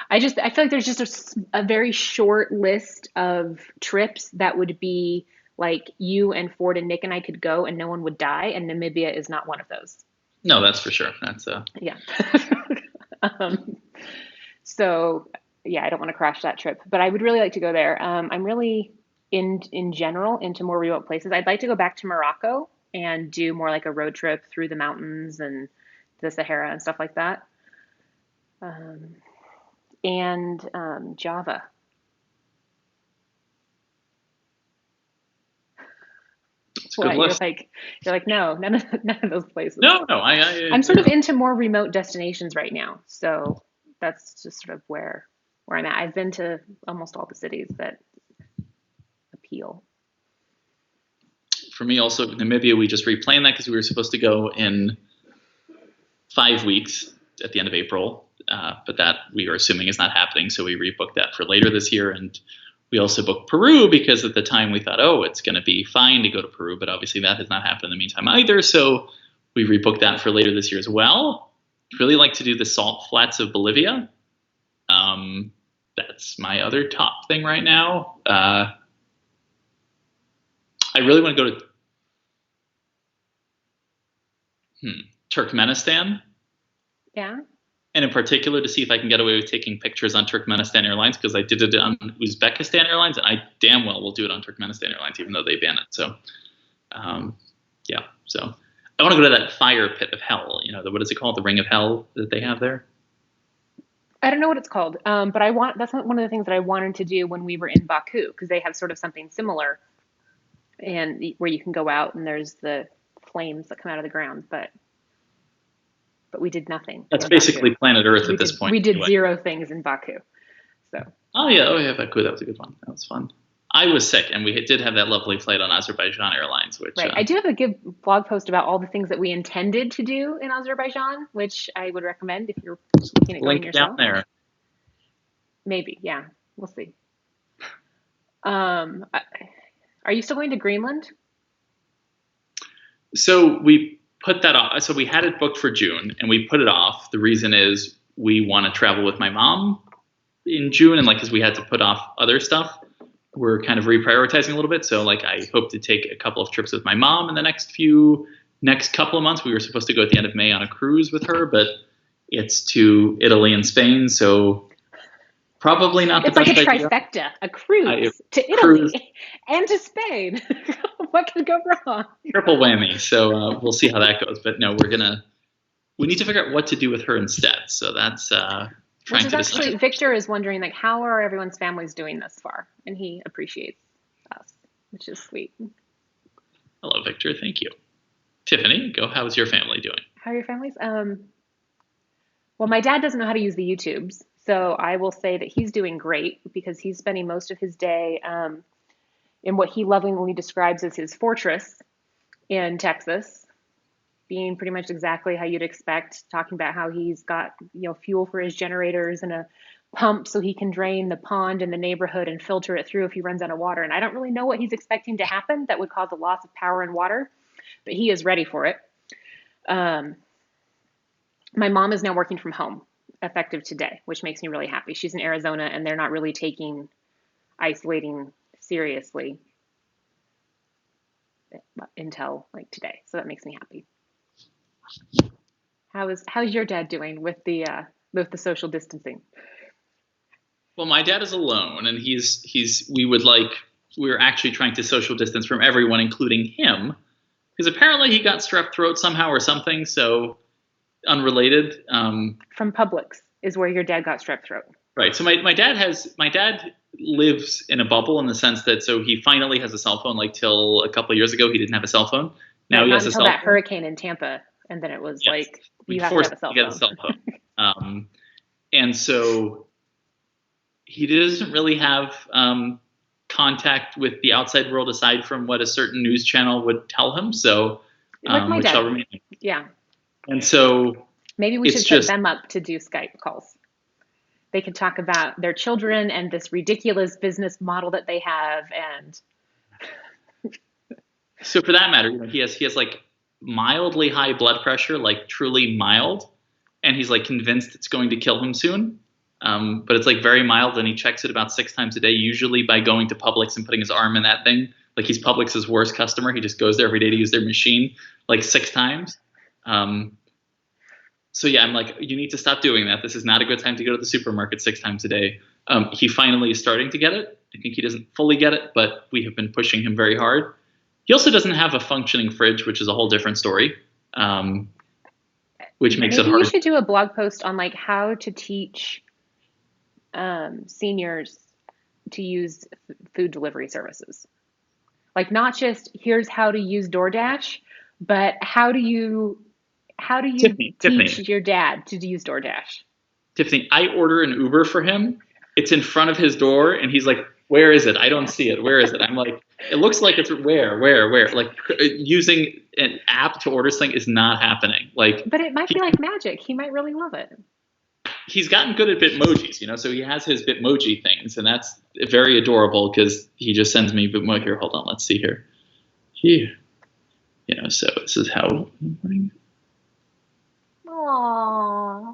I feel like there's just a very short list of trips that would be like you and Ford and Nick and I could go and no one would die, and Namibia is not one of those. No, that's for sure. That's Yeah. um, so yeah, I don't want to crash that trip, but I would really like to go there. I'm really in general into more remote places. I'd like to go back to Morocco and do more like a road trip through the mountains and the Sahara and stuff like that. Um, and Java. it's a good What list. you're like no, none of those places. No, I'm sort of into more remote destinations right now, so that's just sort of where I'm at. I've been to almost all the cities that appeal. For me, also Namibia, we just replanned that because we were supposed to go in 5 weeks at the end of April, but that we are assuming is not happening. So we rebooked that for later this year. And we also booked Peru because at the time we thought, oh, it's going to be fine to go to Peru. But obviously that has not happened in the meantime either. So we rebooked that for later this year as well. Really like to do the salt flats of Bolivia. That's my other top thing right now. I really want to go to Turkmenistan. Yeah. And in particular, to see if I can get away with taking pictures on Turkmenistan Airlines, because I did it on Uzbekistan Airlines, and I damn well will do it on Turkmenistan Airlines, even though they ban it. So, yeah. So I want to go to that fire pit of hell. What is it called? The Ring of Hell that they have there? I don't know what it's called, but that's one of the things that I wanted to do when we were in Baku, because they have sort of something similar, and where you can go out and there's the flames that come out of the ground, but we did nothing. That's basically Baku. planet Earth at this point. We did anyway. Zero things in Baku. So. Oh yeah, Baku. That was a good one. That was fun. I was sick, and we did have that lovely flight on Azerbaijan Airlines. Which right. I do have a good blog post about all the things that we intended to do in Azerbaijan, which I would recommend if you're looking at going yourself. Link down there. Maybe, yeah. We'll see. Are you still going to Greenland? So we put that off. So we had it booked for June, and we put it off. The reason is we want to travel with my mom in June, and because we had to put off other stuff, we're kind of reprioritizing a little bit. So I hope to take a couple of trips with my mom in the next couple of months. We were supposed to go at the end of May on a cruise with her, but it's to Italy and Spain, so probably not the best idea. It's like a trifecta, a cruise to Italy and to Spain. What could go wrong? Triple whammy. So we'll see how that goes. But no, we need to figure out what to do with her instead. So that's trying to decide. Victor is wondering, how are everyone's families doing thus far? And he appreciates us, which is sweet. Hello, Victor. Thank you. Tiffany, go. How is your family doing? How are your families? Well, my dad doesn't know how to use the YouTubes, so I will say that he's doing great because he's spending most of his day in what he lovingly describes as his fortress in Texas, being pretty much exactly how you'd expect, talking about how he's got fuel for his generators and a pump so he can drain the pond in the neighborhood and filter it through if he runs out of water. And I don't really know what he's expecting to happen that would cause a loss of power and water, but he is ready for it. My mom is now working from home, effective today, which makes me really happy. She's in Arizona, and they're not really taking isolating seriously until today, so that makes me happy. How's your dad doing with the social distancing? Well, my dad is alone, and we're actually trying to social distance from everyone, including him, because apparently he got strep throat somehow or something. So unrelated. From Publix is where your dad got strep throat. Right. So my dad lives in a bubble in the sense that he finally has a cell phone. Till a couple of years ago, he didn't have a cell phone. Now he has a cell phone. Until that hurricane in Tampa, and then it was you have to have a cell phone. And so he doesn't really have contact with the outside world aside from what a certain news channel would tell him. So, Like my which dad. shall remain. Yeah. And so maybe we should set just them up to do Skype calls. They could talk about their children and this ridiculous business model that they have. And so for that matter, he has like mildly high blood pressure, like truly mild, and he's like convinced it's going to kill him soon. But it's like very mild, and he checks it about 6 times a day, usually by going to Publix and putting his arm in that thing. Like he's Publix's worst customer. He just goes there every day to use their machine like 6 times. So yeah, I'm like, you need to stop doing that. This is not a good time to go to the supermarket 6 times a day. He finally is starting to get it. I think he doesn't fully get it, but we have been pushing him very hard. He also doesn't have a functioning fridge, which is a whole different story, which makes it hard. Maybe you should do a blog post on like how to teach seniors to use food delivery services. Like not just here's how to use DoorDash, but how do you teach your dad to use DoorDash? Tiffany, I order an Uber for him. It's in front of his door, and he's like, "Where is it? I don't see it. Where is it?" I'm like, "It looks like it's where?" Like using an app to order something is not happening. Like, but it might be like magic. He might really love it. He's gotten good at Bitmojis, so he has his Bitmoji things, and that's very adorable because he just sends me Bitmoji. Here, hold on, let's see here. So this is how. Aww,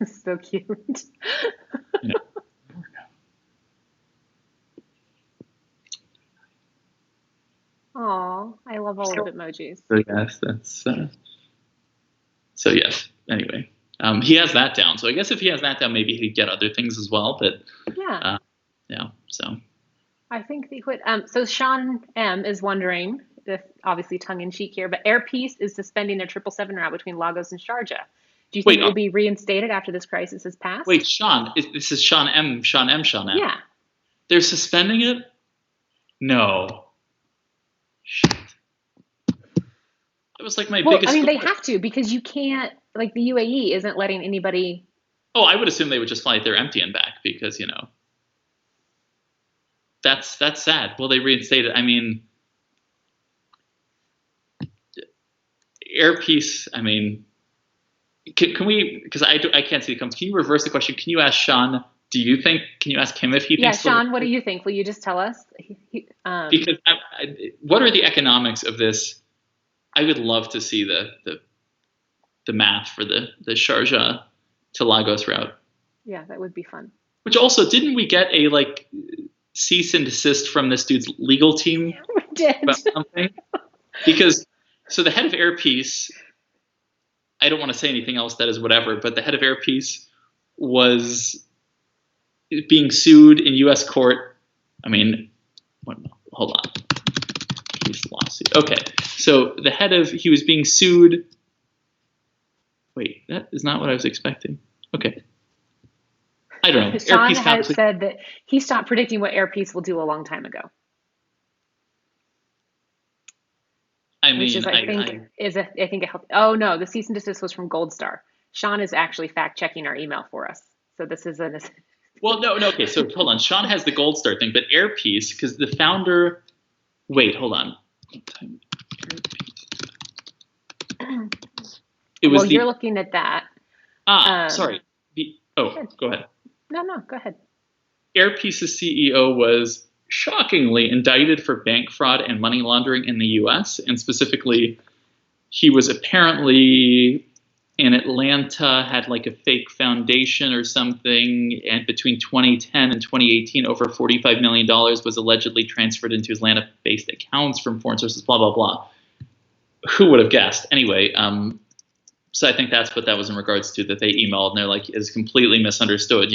so cute. Yeah. Aw, I love all of Bitmojis. So yes, that's. So yes. Anyway. He has that down. So I guess if he has that down, maybe he'd get other things as well. But yeah. So I think they would. So Sean M is wondering, if obviously tongue in cheek here, but Air Peace is suspending their 777 route between Lagos and Sharjah. Do you think it will be reinstated after this crisis has passed? Wait, Sean, this is Sean M. Yeah. They're suspending it? No. Shit. It was like my biggest. I mean, they have to because you can't. Like the UAE isn't letting anybody. Oh, I would assume they would just fly it there empty and back because that's sad. Will they reinstate it? I mean, Air Peace. I mean, can we? Because I can't see the comments. Can you reverse the question? Can you ask Sean? Can you ask him if he thinks? Yeah, Sean, what do you think? Will you just tell us? Because what are the economics of this? I would love to see the math for the Sharjah to Lagos route. Yeah, that would be fun. Which also, didn't we get a cease and desist from this dude's legal team? Yeah, we did. About something? Because so the head of Air Peace, I don't want to say anything else that is whatever, but the head of Air Peace was being sued in U.S. court. I mean, hold on. Peace lawsuit. Okay, so he was being sued. Wait, that is not what I was expecting. Okay. I don't know. Sean has said that he stopped predicting what Air Peace will do a long time ago. I mean, which is, I think it helped. Oh no, the cease and desist was from Gold Star. Sean is actually fact checking our email for us. So this is a. Well, no. Okay, so hold on. Sean has the Gold Star thing, but Air Peace, because the founder. Wait, hold on. You're looking at that. Sorry. Go ahead. No, go ahead. Air Peace's CEO was shockingly indicted for bank fraud and money laundering in the U.S. And specifically, he was apparently in Atlanta, had a fake foundation or something. And between 2010 and 2018, over $45 million was allegedly transferred into Atlanta-based accounts from foreign sources, blah, blah, blah. Who would have guessed? Anyway, so I think that's what that was in regards to, that they emailed and they're like, is completely misunderstood,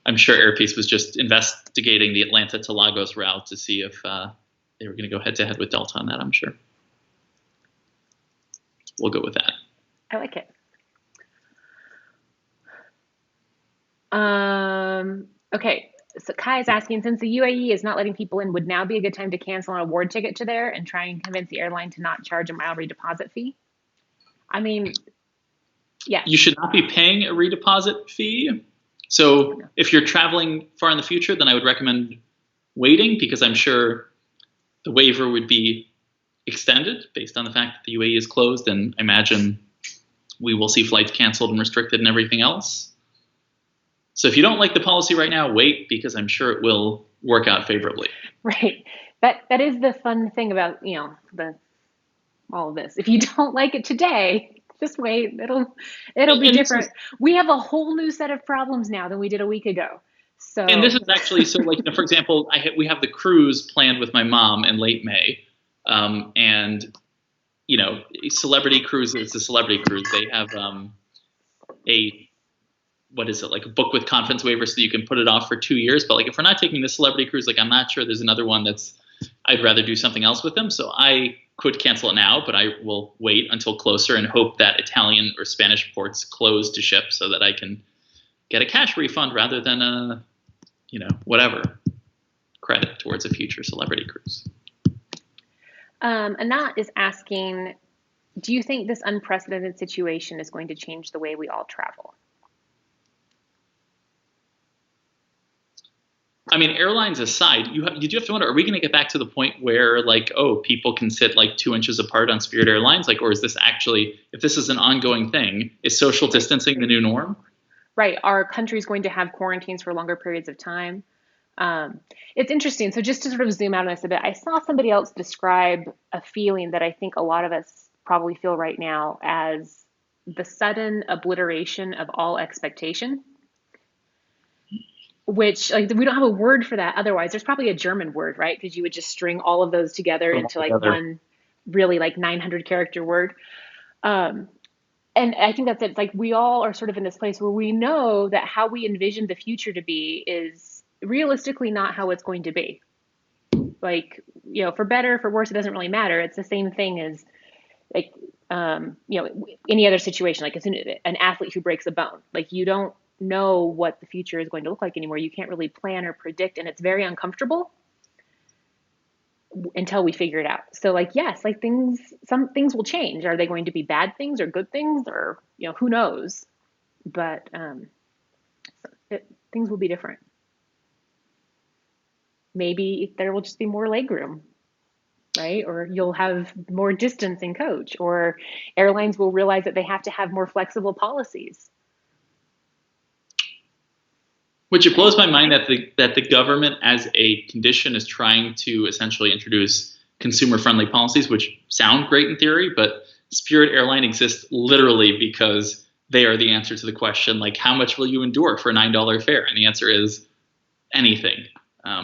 I'm sure Air Peace was just investigating the Atlanta to Lagos route to see if they were going to go head to head with Delta on that, I'm sure. We'll go with that. I like it. Okay, so Kai is asking, since the UAE is not letting people in, would now be a good time to cancel an award ticket to there and try and convince the airline to not charge a mile redeposit fee? I mean, yeah. You should not be paying a redeposit fee. So if you're traveling far in the future, then I would recommend waiting because I'm sure the waiver would be extended based on the fact that the UAE is closed, and I imagine we will see flights canceled and restricted and everything else. So if you don't like the policy right now, wait, because I'm sure it will work out favorably. Right. That is the fun thing about, all of this. If you don't like it today, just wait. It'll be different. We have a whole new set of problems now than we did a week ago. So, and this is actually, so like, for example, we have the cruise planned with my mom in late May. And, celebrity cruise, it's a celebrity cruise. They have like a book with conference waiver so that you can put it off for 2 years. But like, if we're not taking the celebrity cruise, like, I'm not sure there's another one I'd rather do something else with them. So I could cancel it now, but I will wait until closer and hope that Italian or Spanish ports close to ship so that I can get a cash refund rather than whatever credit towards a future celebrity cruise. Anat is asking, do you think this unprecedented situation is going to change the way we all travel? I mean, airlines aside, you do have to wonder, are we going to get back to the point where, like, people can sit like 2 inches apart on Spirit Airlines? Like, or is this actually, if this is an ongoing thing, is social distancing the new norm? Right. Are countries going to have quarantines for longer periods of time? It's interesting. So just to sort of zoom out on this a bit, I saw somebody else describe a feeling that I think a lot of us probably feel right now as the sudden obliteration of all expectation. Which, like, we don't have a word for that otherwise. There's probably a German word, right? Because you would just string all of those together into like one really like 900 character word. And I think that's it. It's like we all are sort of in this place where we know that how we envision the future to be is realistically not how it's going to be. Like, for better, for worse, it doesn't really matter. It's the same thing as like, any other situation, like an athlete who breaks a bone. Like, you don't know what the future is going to look like anymore. You can't really plan or predict, and it's very uncomfortable until we figure it out. So like, yes, like some things will change. Are they going to be bad things or good things, or who knows? But things will be different. Maybe there will just be more legroom, right? Or you'll have more distance in coach, or airlines will realize that they have to have more flexible policies. Which it blows my mind that the government, as a condition, is trying to essentially introduce consumer-friendly policies, which sound great in theory, but Spirit Airline exists literally because they are the answer to the question, like, how much will you endure for a $9 fare? And the answer is anything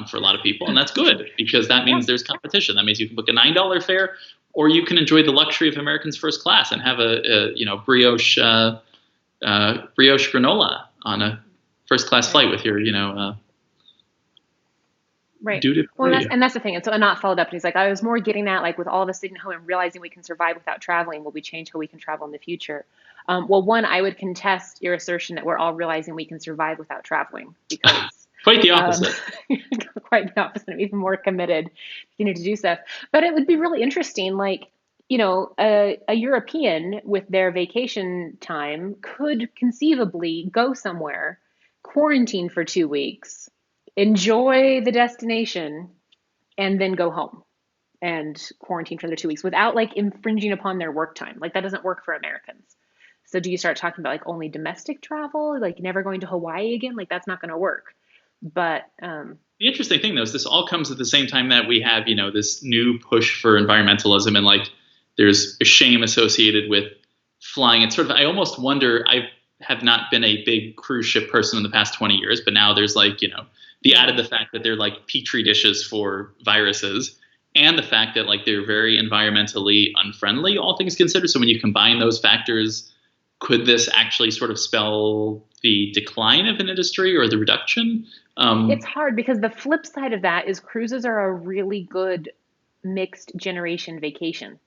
for a lot of people, and that's good because that means there's competition. That means you can book a $9 fare, or you can enjoy the luxury of American's first class and have a brioche granola on a first class flight with your, right. Well, that's the thing. And so Anat followed up and he's like, I was more getting at, like, with all of us sitting home and realizing we can survive without traveling, will we change how we can travel in the future? Well, one, I would contest your assertion that we're all realizing we can survive without traveling, because quite the opposite. Quite the opposite. I'm even more committed to do stuff. But it would be really interesting, like, a European with their vacation time could conceivably go somewhere, quarantine for 2 weeks, enjoy the destination, and then go home and quarantine for the 2 weeks without like infringing upon their work time. Like, that doesn't work for Americans. So do you start talking about like only domestic travel, like never going to Hawaii again? Like, that's not going to work. But the interesting thing though is this all comes at the same time that we have, this new push for environmentalism, and like there's a shame associated with flying. It's sort of, I almost wonder, I have not been a big cruise ship person in the past 20 years, but now there's like, the added the fact that they're like petri dishes for viruses, and the fact that like they're very environmentally unfriendly, all things considered. So when you combine those factors, could this actually sort of spell the decline of an industry or the reduction? It's hard because the flip side of that is cruises are a really good mixed generation vacation.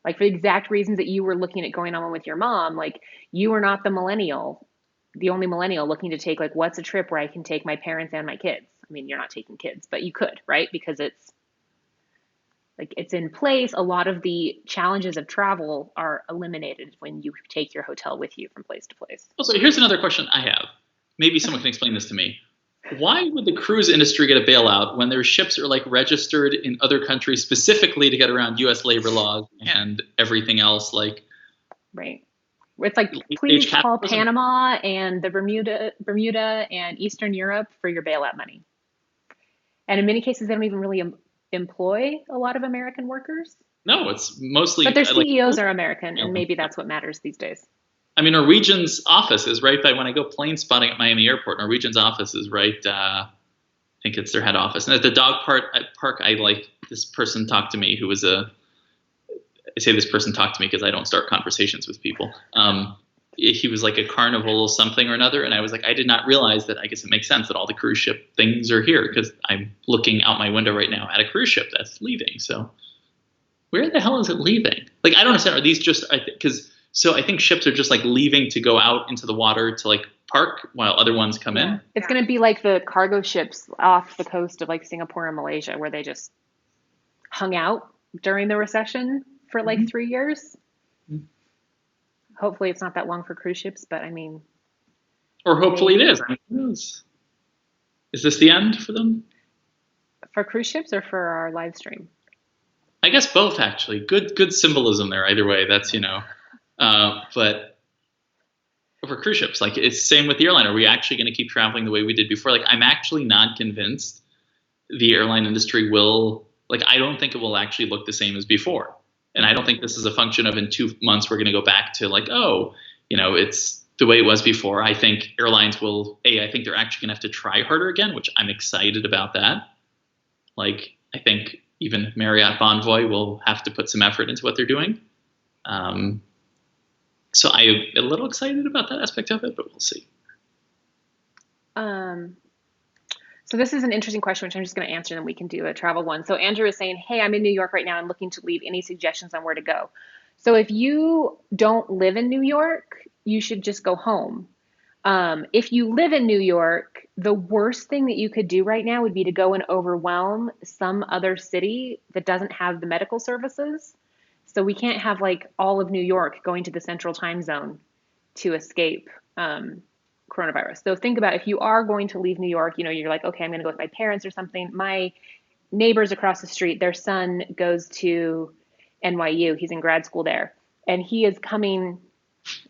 Like, for the exact reasons that you were looking at going on with your mom, like, you are not the only millennial looking to take, like, what's a trip where I can take my parents and my kids? I mean, you're not taking kids, but you could, right? Because it's in place. A lot of the challenges of travel are eliminated when you take your hotel with you from place to place. Also, here's another question I have. Maybe someone can explain this to me. Why would the cruise industry get a bailout when their ships are like registered in other countries specifically to get around U.S. labor laws and everything else? Like, Right. It's like, stage please call capitalism? Panama and the Bermuda and Eastern Europe for your bailout money. And in many cases, they don't even really employ a lot of American workers, No, it's mostly but their like. CEOs are American, and maybe that's what matters these days. I mean, Norwegian's office is right by when I go plane spotting at Miami Airport. Norwegian's office is right. I think it's their head office. And at the dog park, I like this person talked to me who was a. I say this person talked to me because I don't start conversations with people. He was like a carnival something or another, and I was like, I did not realize that. I guess it makes sense that all the cruise ship things are here because I'm looking out my window right now at a cruise ship that's leaving. So where the hell is it leaving? Like, I don't understand. Are these just because? So I think ships are just like leaving to go out into the water to like park while other ones come in. It's going to be like the cargo ships off the coast of like Singapore and Malaysia, where they just hung out during the recession for like 3 years. Hopefully it's not that long for cruise ships, but I mean. Or hopefully it is. I mean, who knows? Is this the end for them? For cruise ships or for our live stream? I guess both, actually. Good symbolism there. Either way, that's, but for cruise ships, like it's the same with the airline. Are we actually going to keep traveling the way we did before? Like, I'm actually not convinced the airline industry will, like, I don't think it will actually look the same as before. And I don't think this is a function of in 2 months we're going to go back to like, oh, it's the way it was before. I think airlines will, I think they're actually going to have to try harder again, which I'm excited about that. Like, I think even Marriott Bonvoy will have to put some effort into what they're doing. So I'm a little excited about that aspect of it, but we'll see. So this is an interesting question, which I'm just going to answer, and then we can do a travel one. So Andrew is saying, hey, I'm in New York right now and looking to leave. Any suggestions on where to go? So if you don't live in New York, you should just go home. If you live in New York, the worst thing that you could do right now would be to go and overwhelm some other city that doesn't have the medical services. So we can't have like all of New York going to the central time zone to escape coronavirus. So think about if you are going to leave New York, you're like, okay, I'm going to go with my parents or something. My neighbors across the street, their son goes to NYU. He's in grad school there. And he is coming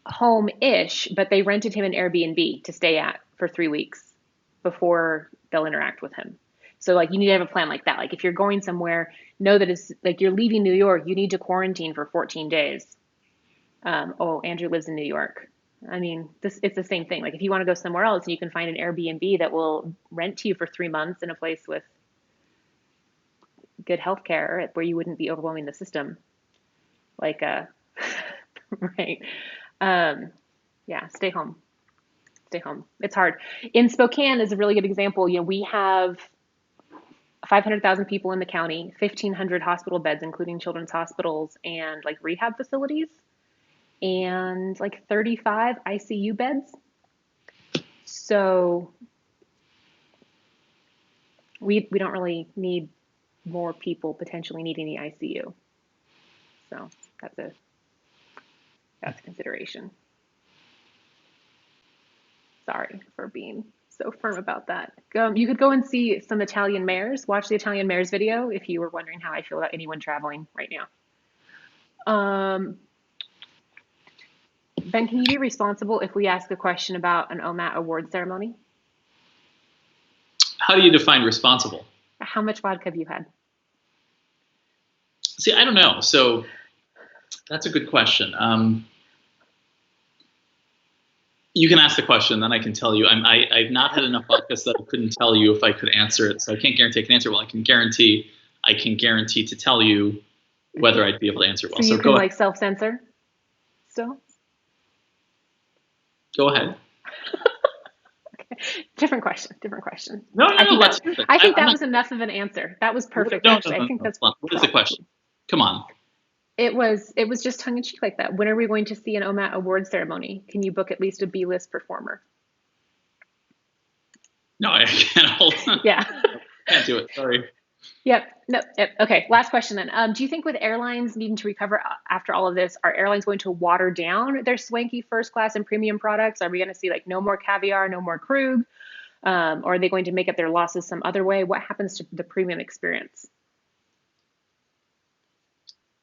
home-ish, but they rented him an Airbnb to stay at for 3 weeks before they'll interact with him. So like you need to have a plan like that. Like if you're going somewhere, know that it's like you're leaving New York, you need to quarantine for 14 days. Andrew lives in New York. I mean, it's the same thing. Like if you want to go somewhere else, you can find an Airbnb that will rent to you for 3 months in a place with good healthcare where you wouldn't be overwhelming the system. Like, right. Stay home. Stay home. It's hard. In Spokane is a really good example. We have 500,000 people in the county, 1,500 hospital beds, including children's hospitals and like rehab facilities, and like 35 ICU beds. So we don't really need more people potentially needing the ICU. So that's a consideration. Sorry for being so firm about that. You could go and see some Italian mayors. Watch the Italian mayors video if you were wondering how I feel about anyone traveling right now. Ben, can you be responsible if we ask a question about an OMAT award ceremony? How do you define responsible? How much vodka have you had? See, I don't know. So that's a good question. You can ask the question, then I can tell you. I've not had enough podcasts that I couldn't tell you if I could answer it. So I can't guarantee I can answer it well. I can guarantee to tell you whether I'd be able to answer it well. So you can like self-censor still? Go ahead. Okay. Different question. No, I think that was enough of an answer. That was perfect, actually. I think that's what is the question? Come on. It was just tongue in cheek like that. When are we going to see an OMAT award ceremony? Can you book at least a B-list performer? No, I can't. Hold on. Yeah. Can't do it. Sorry. Yep. No. Yep. Okay. Last question then. Do you think with airlines needing to recover after all of this, are airlines going to water down their swanky first class and premium products? Are we going to see like no more caviar, no more Krug? Or are they going to make up their losses some other way? What happens to the premium experience?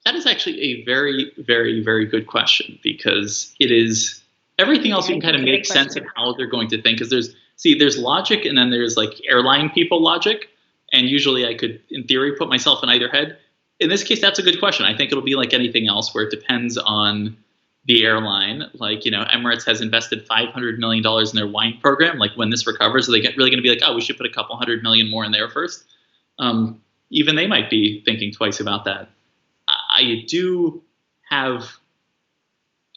That is actually a very, very, very good question, because it is everything else you can kind of make sense of how they're going to think. Because there's logic, and then there's like airline people logic. And usually I could, in theory, put myself in either head. In this case, that's a good question. I think it'll be like anything else, where it depends on the airline. Like, Emirates has invested $500 million in their wine program. Like, when this recovers, are they really going to be like, oh, we should put a couple $100 million more in there first? Even they might be thinking twice about that. I do have,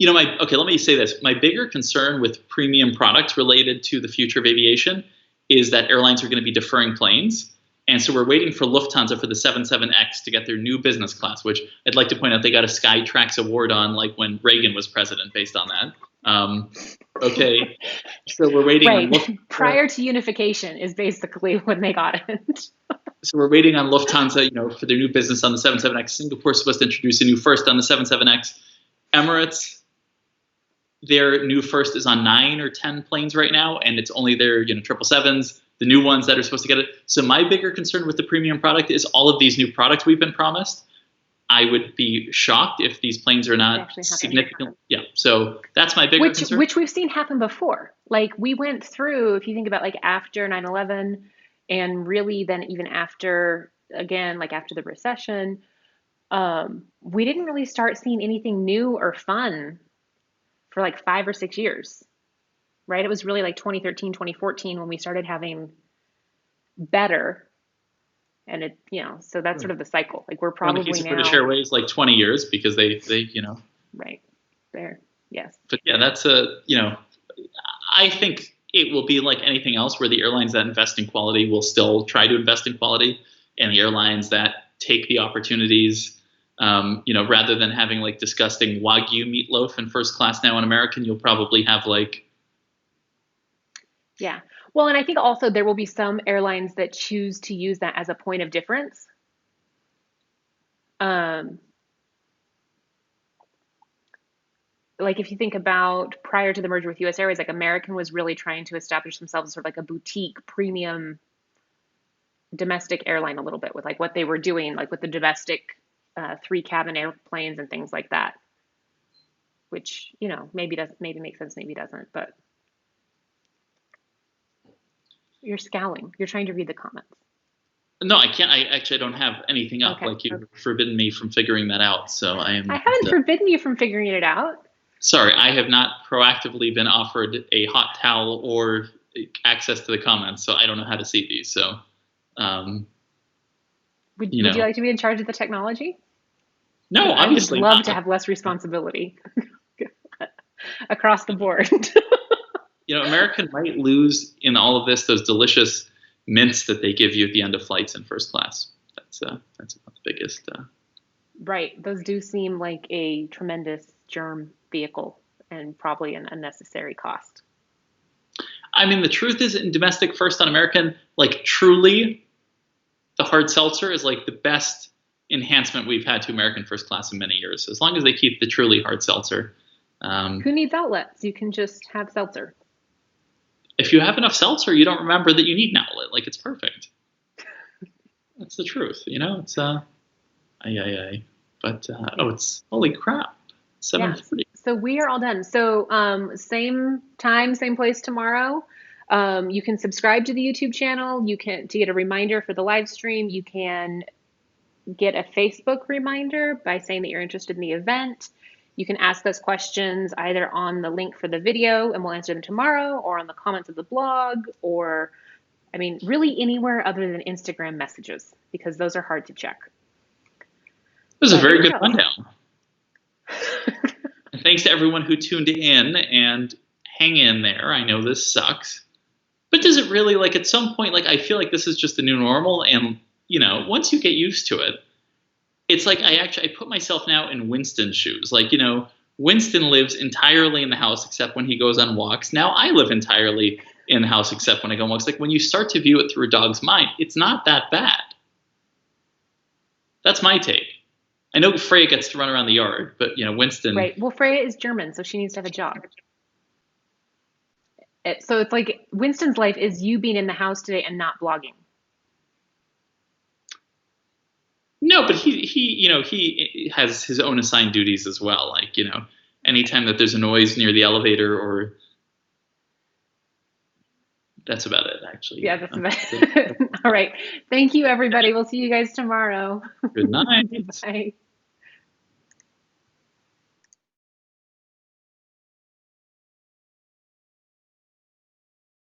okay, let me say this. My bigger concern with premium products related to the future of aviation is that airlines are going to be deferring planes. And so we're waiting for Lufthansa for the 77X to get their new business class, which I'd like to point out they got a Skytrax award on, like when Reagan was president, based on that. Okay, so we're waiting on Lufthansa. Prior to unification is basically when they got it. So we're waiting on Lufthansa, for their new business on the 77X. Singapore's supposed to introduce a new first on the 77X. Emirates, their new first is on 9 or 10 planes right now, and it's only their 777s, the new ones that are supposed to get it. So my bigger concern with the premium product is all of these new products we've been promised. I would be shocked if these planes are not significant. Yeah, so that's my bigger concern. Which we've seen happen before. Like, we went through, if you think about like after 9/11, and really then even after, again, like after the recession, we didn't really start seeing anything new or fun for like 5 or 6 years, right? It was really like 2013, 2014 when we started having better. And it, so that's sort of the cycle. Like, we're probably in the case now. Of British Airways, like 20 years, because they. Right there, yes. But yeah, that's I think it will be like anything else, where the airlines that invest in quality will still try to invest in quality, and the airlines that take the opportunities, rather than having like disgusting Wagyu meatloaf in first class now in American, you'll probably have like. Yeah. Well, and I think also there will be some airlines that choose to use that as a point of difference. Like, if you think about prior to the merger with US Airways, like American was really trying to establish themselves as sort of like a boutique premium domestic airline a little bit, with like what they were doing, like with the domestic 3-cabin airplanes and things like that, which, maybe makes sense, maybe doesn't, but you're scowling. You're trying to read the comments. No, I can't. I don't have anything up. Okay. Like, you've forbidden me from figuring that out. So I haven't forbidden you from figuring it out. Sorry, I have not proactively been offered a hot towel or access to the comments, so I don't know how to see these. So, would you like to be in charge of the technology? No, obviously not. I would love to have less responsibility across the board. American might lose in all of this those delicious mints that they give you at the end of flights in first class. That's about the biggest. Right, those do seem like a tremendous germ vehicle and probably an unnecessary cost. I mean, the truth is, in domestic first on American, like, truly, the hard seltzer is like the best enhancement we've had to American first class in many years. So as long as they keep the truly hard seltzer. Who needs outlets? You can just have seltzer. If you have enough seltzer, you don't remember that you need an outlet. Like, it's perfect. That's the truth. It's But it's holy crap. 7:30. Yeah. So we are all done. So same time, same place tomorrow. You can subscribe to the YouTube channel. You can, to get a reminder for the live stream. You can get a Facebook reminder by saying that you're interested in the event. You can ask us questions either on the link for the video and we'll answer them tomorrow, or on the comments of the blog, or really anywhere other than Instagram messages, because those are hard to check. It was a very good rundown. And thanks to everyone who tuned in, and hang in there. I know this sucks. But does it really, like, at some point, like, I feel like this is just the new normal, and, once you get used to it, it's like I put myself now in Winston's shoes. Like, Winston lives entirely in the house except when he goes on walks. Now I live entirely in the house except when I go on walks. Like, when you start to view it through a dog's mind, it's not that bad. That's my take. I know Freya gets to run around the yard, but Winston. Right. Well, Freya is German, so she needs to have a job. So it's like Winston's life is you being in the house today and not blogging. No, but he has his own assigned duties as well. Like, anytime that there's a noise near the elevator, or that's about it, actually. Yeah, that's about it. All right. Thank you, everybody. We'll see you guys tomorrow. Good night. Bye.